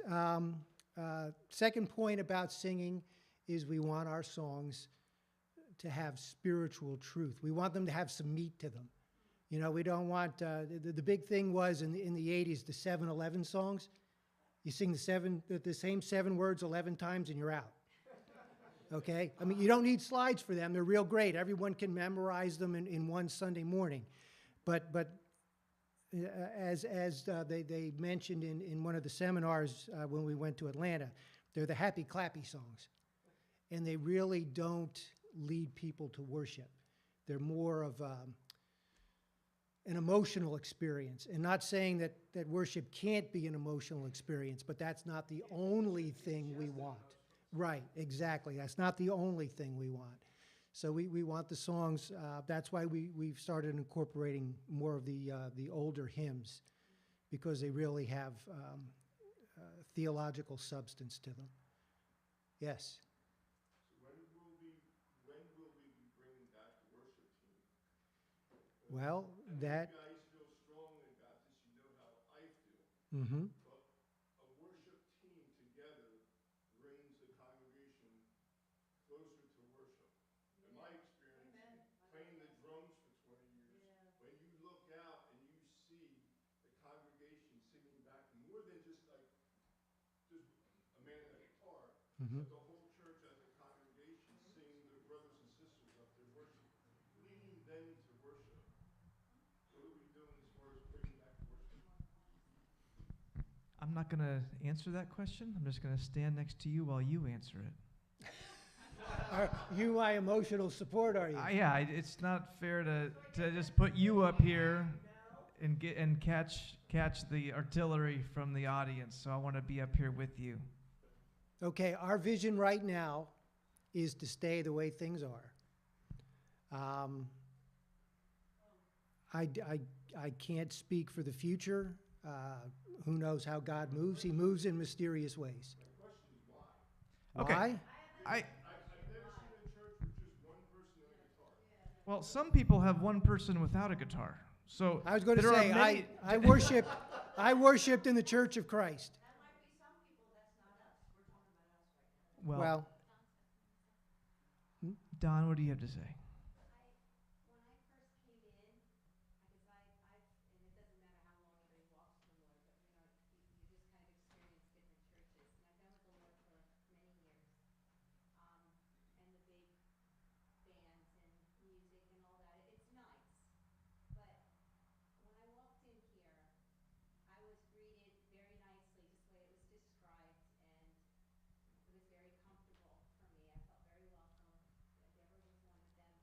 second point about singing is we want our songs to have spiritual truth. We want them to have some meat to them. You know, we don't want, the big thing was in the 80s, the 7-11 songs. You sing the same 7 words 11 times and you're out. Okay? I mean, you don't need slides for them. They're real great. Everyone can memorize them in one Sunday morning. But as they mentioned in one of the seminars when we went to Atlanta, they're the happy clappy songs. And they really don't lead people to worship. They're more of an emotional experience. And not saying that worship can't be an emotional experience, but that's not the only thing we want. Right, exactly. That's not the only thing we want. So we want the songs. That's why we've started incorporating more of the older hymns, because they really have theological substance to them. Yes. So when will we be bringing back the worship team? Well, I know that. you guys feel strongly about this. You know how I feel. Mm-hmm. But a worship team together brings the congregation closer to worship. In my experience, playing the drums for 20 years, when you look out and you see the congregation singing back, more than just a man and a guitar, Mm-hmm. but the whole church as a congregation singing their brothers and sisters up there worship, leading them to worship. What are we doing as far as bringing back the worship? I'm not going to answer that question. I'm just going to stand next to you while you answer it. Are you my emotional support, are you? Yeah, it's not fair to just put you up here and catch the artillery from the audience. So I want to be up here with you. Okay, our vision right now is to stay the way things are. I can't speak for the future. Who knows how God moves? He moves in mysterious ways. My question is why? Okay. Why? I've never seen a church with just one person and a guitar. Well, some people have one person without a guitar. So I was going to there are say, many- I worshipped in the Church of Christ. That might be some people, that's not us. We're talking about us right now. Well, Don, what do you have to say? When I first came in, because I've, and it doesn't matter how long anybody walks with the Lord, but you just kind of experience different churches. And I've been with the Lord for many years. And the big bands and music and all that, it's nice. But when I walked in here, I was greeted very nicely, just the way it was described, and it was very comfortable for me. I felt very welcome. Deborah was one of them.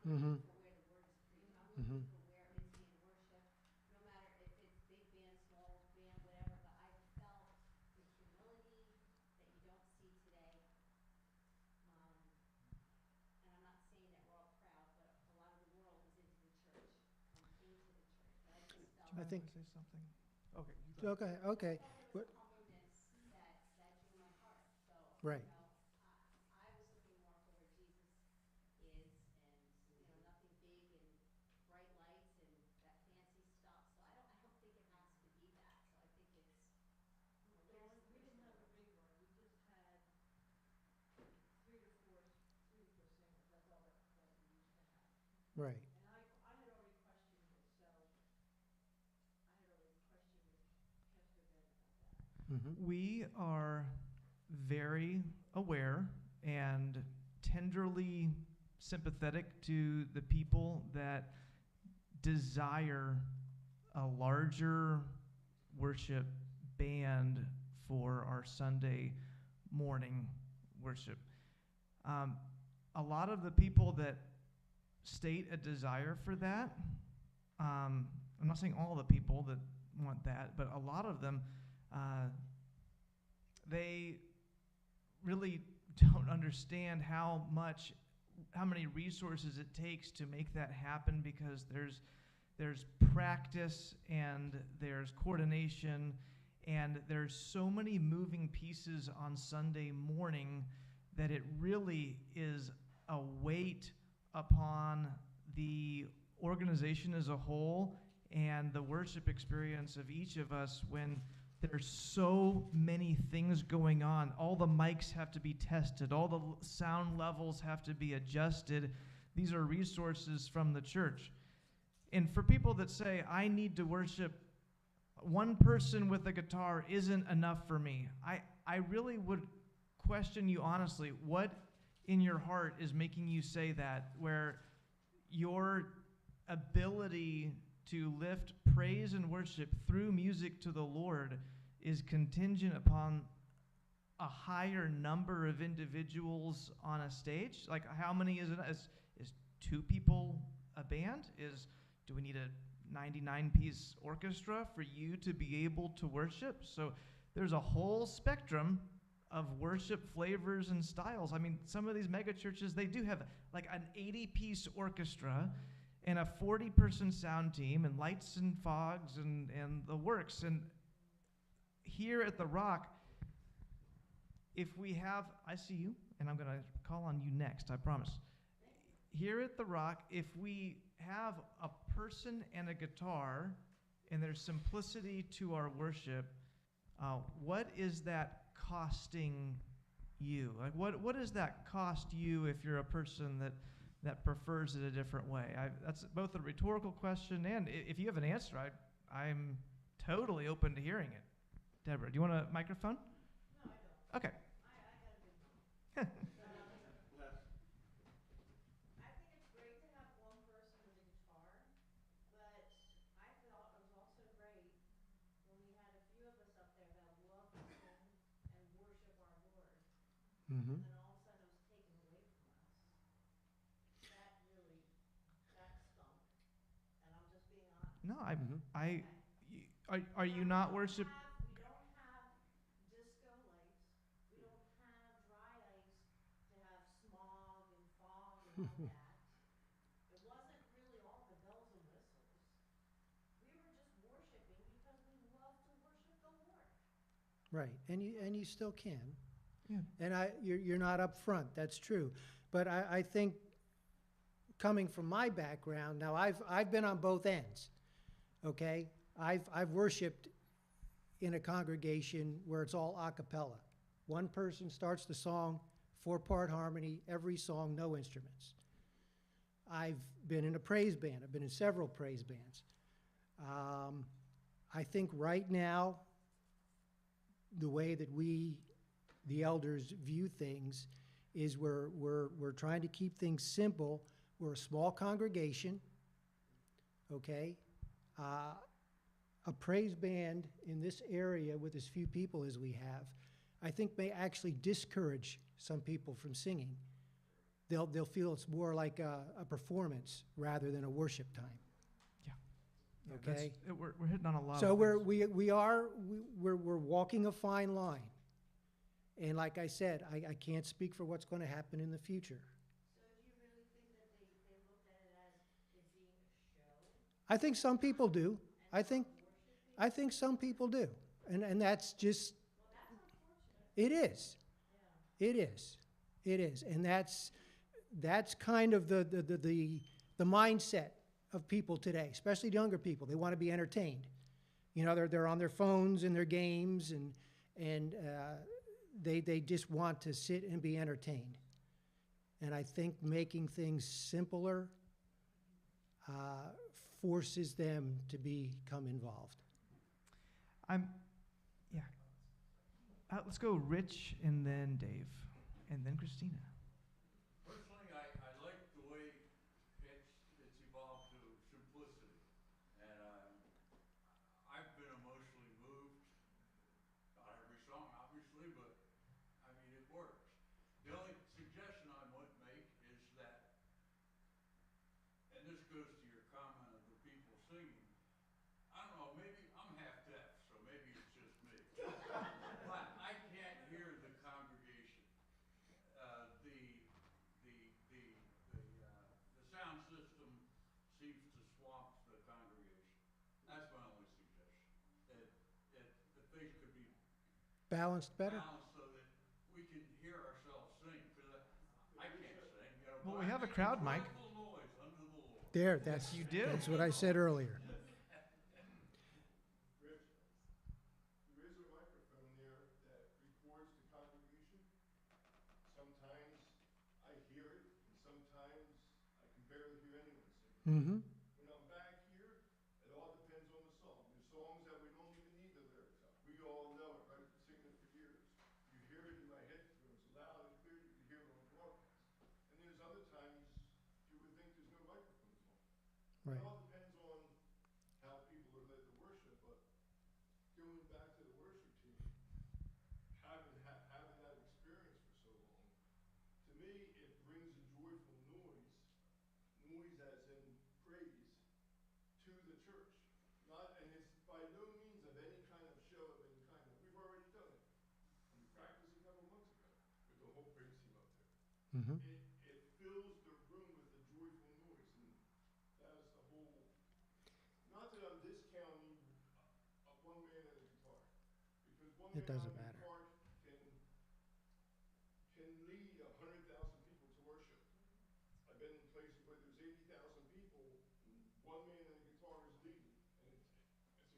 Mm-hmm. for where the word is preached. I'm looking for where it's being worshiped, no matter if it's big band, small band, whatever. But I felt the humility that you don't see today. Um, and I'm not saying that we're all proud, but a lot of the world is into the church and came to the church. But I just felt I think, Say something. Okay. You go. okay, okay. I felt there What- was a humbleness that drew my heart. So, Right. you know, I was looking more for where Jesus is and, you know, nothing big and bright lights and that fancy stuff. So I don't think it has to be that. So I think it's, you know, We didn't have a big one, we just had three to four singers, that's all that we used to have. Right. And I had already questioned it, so I had already questioned with Pastor Ben about that. Mm-hmm. We are very aware and tenderly sympathetic to the people that desire a larger worship band for our Sunday morning worship. A lot of the people that state a desire for that, I'm not saying all the people that want that, but a lot of them, they really don't understand how many resources it takes to make that happen, because there's practice and there's coordination and there's so many moving pieces on Sunday morning that it really is a weight upon the organization as a whole and the worship experience of each of us when there's so many things going on. All the mics have to be tested. All the sound levels have to be adjusted. These are resources from the church. And for people that say, I need to worship, one person with a guitar isn't enough for me, I really would question you honestly, what in your heart is making you say that, where your ability to lift praise and worship through music to the Lord is contingent upon a higher number of individuals on a stage? Like, how many is it? Is two people a band? Do we need a 99-piece orchestra for you to be able to worship? So there's a whole spectrum of worship flavors and styles. I mean, some of these mega churches, they do have like an 80-piece orchestra and a 40-person sound team and lights and fogs and the works. And here at The Rock, if we have, I see you, and I'm going to call on you next, I promise. Here at The Rock, if we have a person and a guitar and there's simplicity to our worship, what is that costing you? Like, what does that cost you if you're a person that prefers it a different way? That's both a rhetorical question, and if you have an answer, I'm totally open to hearing it. Deborah, do you want a microphone? No, I don't. Okay. I got a big one. I think it's great to have one person with a guitar, but I thought it was also great when we had a few of us up there that love to sing and worship our Lord, Mm-hmm. and then all of a sudden it was taken away from us. That stunk, and I'm just being honest. No, Mhm. are you not worship? We don't have disco lights. We don't have dry ice to have smog and fog and all that. It wasn't really all the bells and whistles. We were just worshiping because we love to worship the Lord. Right, and you still can. Yeah. And you're not up front, that's true. But I think, coming from my background, now I've been on both ends, okay? I've worshiped in a congregation where it's all a cappella. One person starts the song, 4-part harmony, every song, no instruments. I've been in a praise band. I've been in several praise bands. I think right now, the way that we, the elders, view things is we're trying to keep things simple. We're a small congregation, okay? A praise band in this area with as few people as we have, I think may actually discourage some people from singing. they'll feel it's more like a performance rather than a worship time. Yeah, that's- Okay? we're hitting on a lot So of things. we're walking a fine line. And like I said, I can't speak for what's going to happen in the future. So do you really think that they looked at it as it being a show? I think some people do. I think some people do. And that's just, Well, that's unfortunate. it is. Yeah. It is. It is. And that's kind of the mindset of people today, especially younger people. They want to be entertained. You know, they're on their phones and their games, and they just want to sit and be entertained. And I think making things simpler forces them to become involved. Yeah. Let's go Rich and then Dave and then Christina. Personally, I like the way it's evolved to simplicity, and I've been emotionally moved. Not every song, obviously, but I mean it works. The only suggestion I would make is that, and this goes to your comment of the people singing. I don't know, maybe I'm half deaf, so maybe it's just me, but I can't hear the congregation. The sound system seems to swamp the congregation. That's my only suggestion. That things could be Balanced better? balanced so that we can hear ourselves sing. Because I can't sing. You know, Well, but we I have a make crowd mic. joyful noise unto the Lord. There, You do. that's what I said earlier. Rich, there is a microphone there that records the congregation. Sometimes I hear it, and sometimes I can barely hear anyone sing. Mm-hmm. When I'm back here, it all depends on the song. There's songs that we don't even need the lyrics of. We all know it, right? Been singing it for years. You hear it in my headphones loud and clear. You can hear it on broadcast. And there's other times you would think there's no microphones on. Right. It all depends on how people are led to worship, but going back to the worship team, having that experience for so long, to me, it brings a joyful noise as in praise, to the church. Not, and it's by no means of any kind of show of any kind. We've already done it. We practiced a couple months ago with the whole praise team up there. Mm-hmm. It fills the room with a joyful noise, and that is the whole. Not that I'm discounting one man and a guitar, because one It man doesn't on a matter. guitar can lead 100,000 people to worship. I've been in places where there's 80,000 people, and one man and a guitar is leading, and it's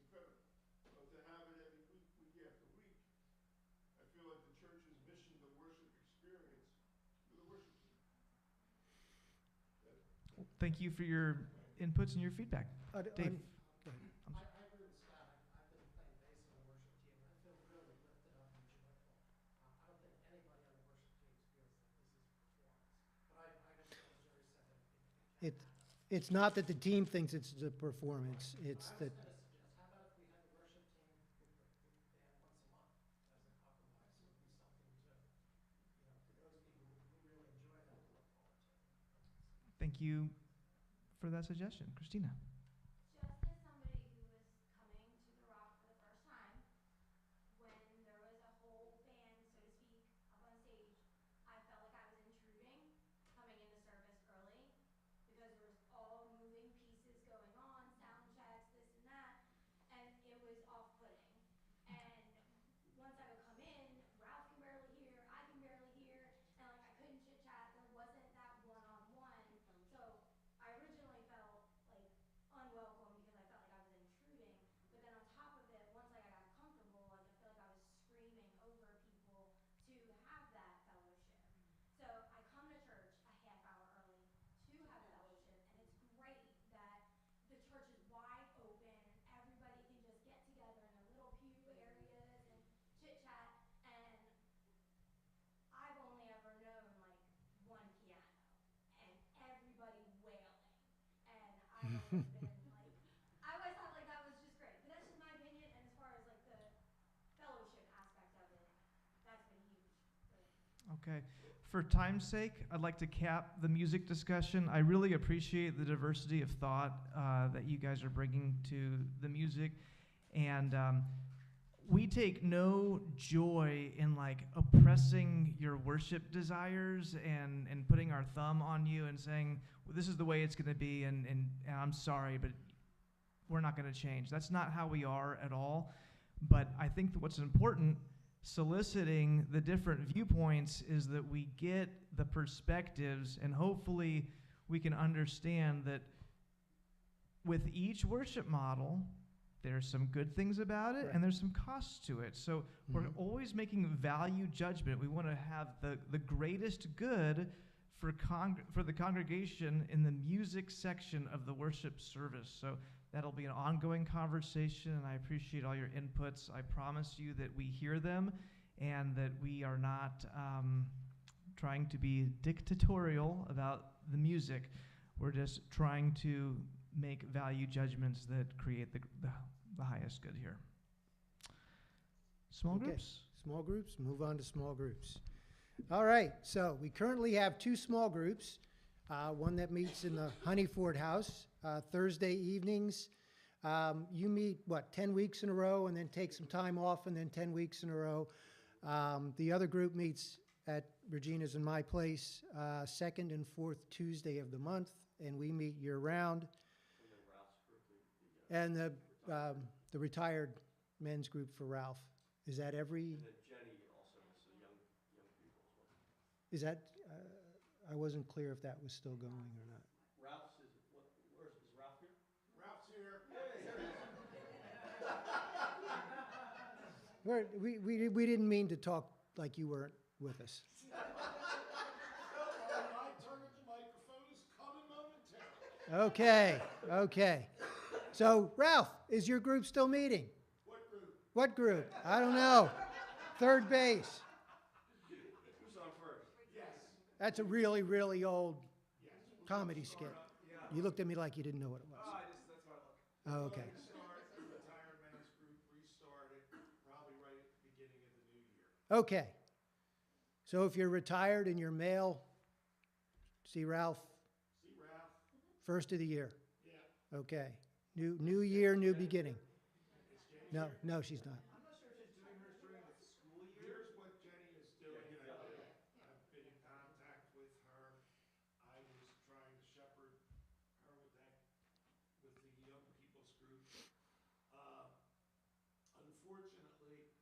incredible. But to have it every week, week after week, I feel like the church's mission to worship experience with a worship team. Thank you for your inputs and your feedback. Dave. Go ahead. I agree with Scott. I've been playing bass in the worship team, and I feel really lifted up and joyful. I don't think anybody on the worship team feels that this is performance. But I understand, as Jerry said, that it can be It's not that the team thinks it's a performance, it's I that, was going to suggest, how about if we had the worship team with the band once a month as a compromise? It would be something to, for those people who really enjoy that to look forward to. Thank you for that suggestion. Christina. Just as somebody who was coming to the Rock for the first time, when there was a whole band, so to speak, up on stage, I felt like I was intruding coming into service early because there was all moving pieces going on, sound checks, this and that, and it was off-putting. And once I would come in, Ralph can barely hear, I can barely hear, and like I couldn't chit chat. There wasn't that one-on-one. So I originally felt like unwelcome because I felt like I was intruding. But then on top of it, once like I got comfortable, like I feel like I was screaming over people to have that fellowship. So I come to church a half hour early to have fellowship, and it's great that the church is wide open and everybody can just get together in their little pew areas and chit chat. And I've only ever known like one piano and everybody wailing. And I've always been like, I always thought like that was just great. But that's just my opinion. And as far as like the fellowship aspect of it, that's been huge for me. Okay. For time's sake, I'd like to cap the music discussion. I really appreciate the diversity of thought that you guys are bringing to the music. And we take no joy in like oppressing your worship desires and putting our thumb on you and saying, well, this is the way it's going to be, and I'm sorry, but we're not going to change. That's not how we are at all. But I think that what's important, soliciting the different viewpoints, is that we get the perspectives, and hopefully we can understand that with each worship model, there's some good things about it, Right. and there's some costs to it. So we're always making value judgment. We want to have the greatest good for the congregation in the music section of the worship service. So that'll be an ongoing conversation, and I appreciate all your inputs. I promise you that we hear them and that we are not trying to be dictatorial about the music. We're just trying to make value judgments that create the highest good here. Small Okay. groups? Small groups, move on to small groups. All right, so we currently have 2 small groups. One that meets in the Honeyford House Thursday evenings. You meet, 10 weeks in a row and then take some time off and then 10 weeks in a row. The other group meets at Regina's and my place, second and fourth Tuesday of the month, and we meet year-round. And the retired men's group for Ralph. Is that every? And then Jenny also has the young people as well. Is that? I wasn't clear if that was still going or not. Ralph's is Ralph here? Ralph's here. We didn't mean to talk like you weren't with us. My turn at the microphone is coming momentarily. Okay. So, Ralph, is your group still meeting? What group? What group? I don't know. Third base. Who's on first? Yes. That's a really, really old Yes. comedy skit. You looked at me like you didn't know what it was. That's what I look. Oh, okay. Start the retired men's group restarted probably right at the beginning of the new year. Okay. So if you're retired and you're male, see Ralph See Ralph? first of the year. Yeah. Okay. New year, new beginning. No, she's not. I'm not sure if she's doing hers during the school year. Here's what Jenny is doing. I've been in contact with her. I was trying to shepherd her with the young people's group. Unfortunately,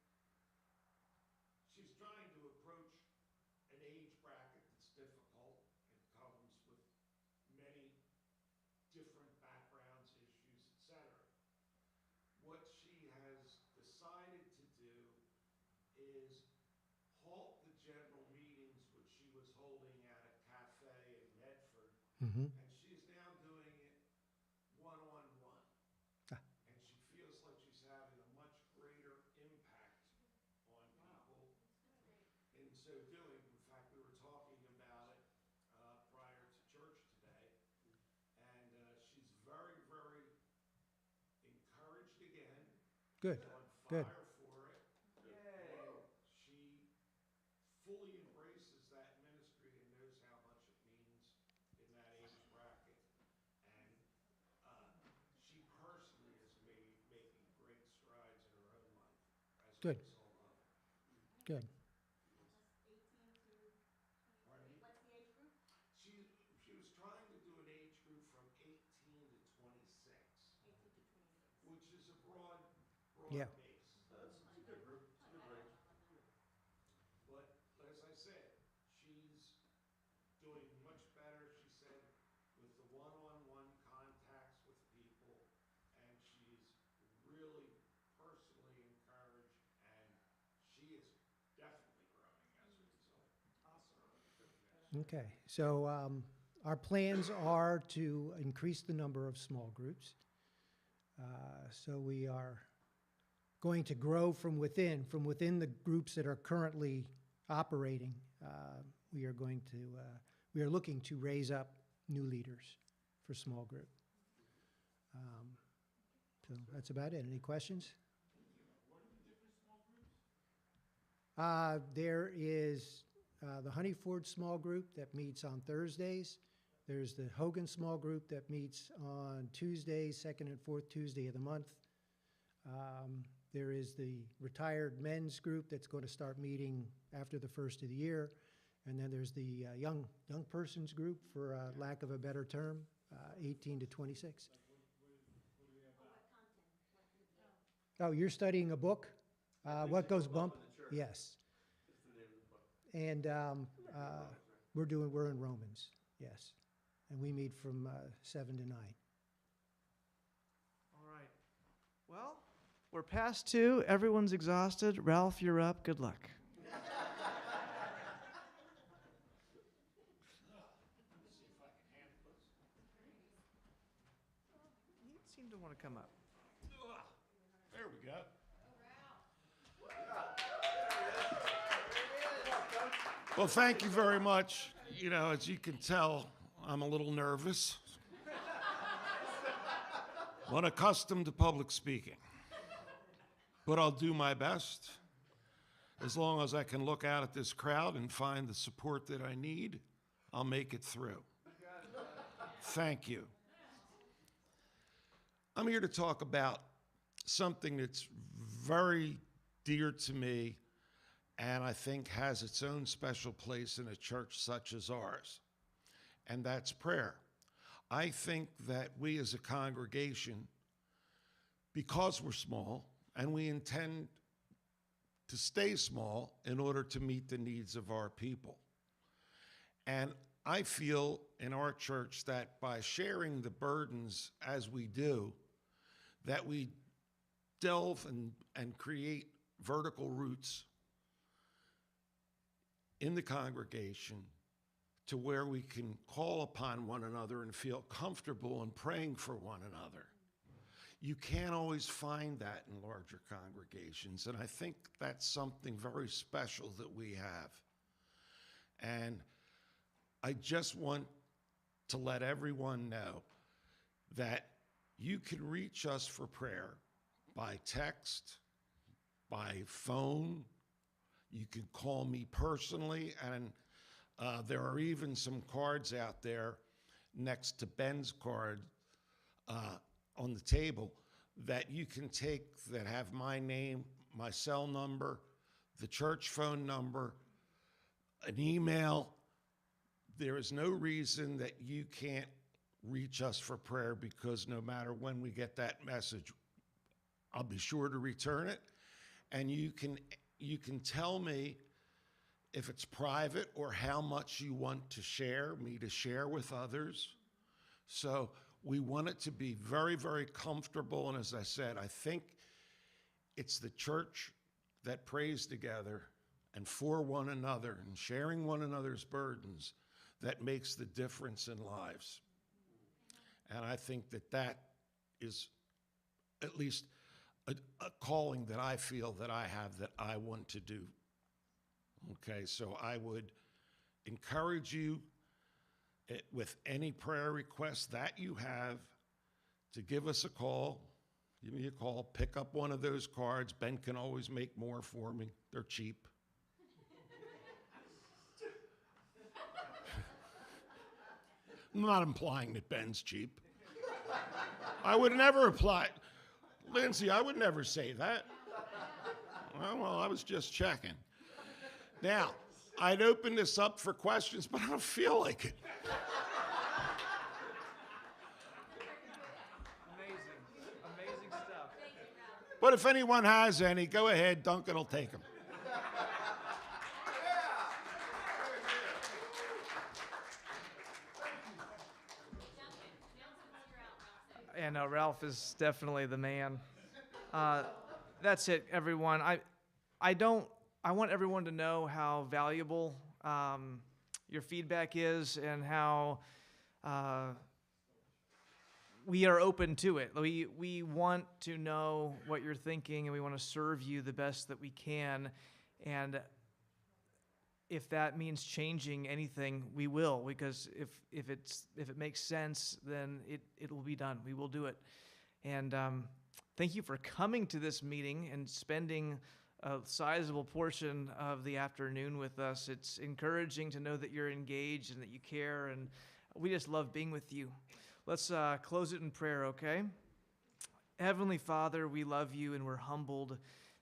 she's trying to approach an age bracket that's difficult. It comes with many different backgrounds, issues, etc. What she has decided to do is halt the general meetings, which she was holding at a cafe in Medford, Mm-hmm. and she's now doing it one-on-one. Ah. And she feels like she's having a much greater impact on people in so doing. In fact, we were talking about it prior to church today, and she's very, very encouraged again. Good. On Good. fire for it. And she fully embraces that ministry and knows how much it means in that age bracket. And she personally is making great strides in her own life as a Good. result of it. Good. Pardon me? What's the age group? She was trying to do an age group from 18 to 26, 18 to 26. which is a broad Yeah. base. It's a good group. It's a good range. But as I said, she's doing much better, she said, with the one-on-one contacts with people, and she's really personally encouraged, and she is definitely growing as a result. Awesome. Okay. So our plans are to increase the number of small groups. So we are going to grow from within the groups that are currently operating. We are looking to raise up new leaders for small group. So that's about it. Any questions? There is the Honeyford Small Group that meets on Thursdays. There's the Hogan Small Group that meets on Tuesdays, second and fourth Tuesday of the month. There is the Retired Men's Group that's going to start meeting after the first of the year. And then there's the young Persons Group, for lack of a better term, 18 to 26. Oh, you're studying a book? What Goes Bump? Yes. And we're in Romans, yes. And we meet from 7 to 9. All right. Well, we're past 2. Everyone's exhausted. Ralph, you're up. Good luck. You seem to want to come up. There we go. Well, thank you very much. You know, as you can tell, I'm a little nervous. I'm unaccustomed to public speaking. But I'll do my best. As long as I can look out at this crowd and find the support that I need, I'll make it through. Thank you. I'm here to talk about something that's very dear to me and I think has its own special place in a church such as ours, and that's prayer. I think that we as a congregation, because we're small, and we intend to stay small in order to meet the needs of our people. And I feel in our church that by sharing the burdens as we do, that we delve and create vertical roots in the congregation to where we can call upon one another and feel comfortable in praying for one another. You can't always find that in larger congregations, and I think that's something very special that we have. And I just want to let everyone know that you can reach us for prayer by text, by phone. You can call me personally, and there are even some cards out there next to Ben's card on the table that you can take that have my name, my cell number, the church phone number, an email. There is no reason that you can't reach us for prayer, because no matter when we get that message, I'll be sure to return it. And you can tell me if it's private or how much you want to share with others. So we want it to be very, very comfortable. And as I said, I think it's the church that prays together and for one another and sharing one another's burdens that makes the difference in lives. And I think that that is at least a calling that I feel that I have, that I want to do. Okay, so I would encourage you with any prayer requests that you have to give us a call. Give me a call, pick up one of those cards. Ben can always make more for me. They're cheap. I'm not implying that Ben's cheap. I would never apply. Lindsay, I would never say that. Well, I was just checking. Now, I'd open this up for questions, but I don't feel like it. Amazing stuff. But if anyone has any, go ahead. Duncan will take them. Yeah, no, Ralph is definitely the man. That's it, everyone. I want everyone to know how valuable your feedback is and how we are open to it. We want to know what you're thinking, and we want to serve you the best that we can. And if that means changing anything, we will, because if it makes sense, then it will be done. We will do it. And thank you for coming to this meeting and spending a sizable portion of the afternoon with us. It's encouraging to know that you're engaged and that you care, and we just love being with you. Let's close it in prayer, okay? Heavenly Father, we love you, and we're humbled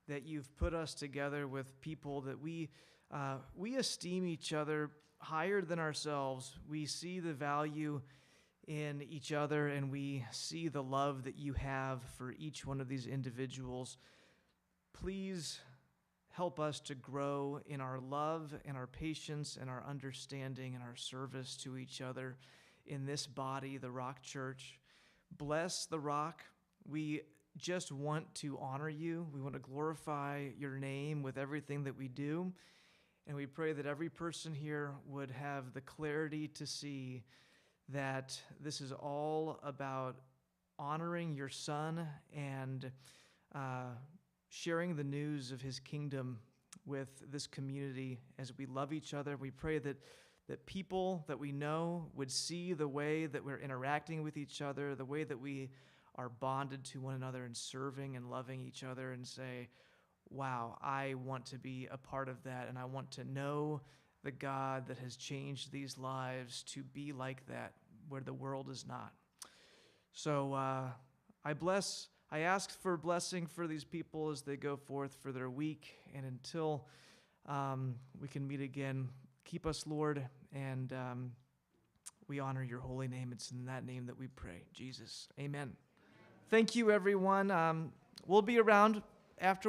that you've put us together with people that we esteem each other higher than ourselves. We see the value in each other, and we see the love that you have for each one of these individuals. Please help us to grow in our love and our patience and our understanding and our service to each other in this body, the Rock Church. Bless the Rock. We just want to honor you. We want to glorify your name with everything that we do. And we pray that every person here would have the clarity to see that this is all about honoring your Son and sharing the news of his kingdom with this community as we love each other. We pray that people that we know would see the way that we're interacting with each other, the way that we are bonded to one another and serving and loving each other, and say, wow, I want to be a part of that, and I want to know the God that has changed these lives to be like that where the world is not. So I ask for blessing for these people as they go forth for their week, and until we can meet again, keep us, Lord, and we honor your holy name. It's in that name that we pray, Jesus. Amen. Thank you, everyone. We'll be around after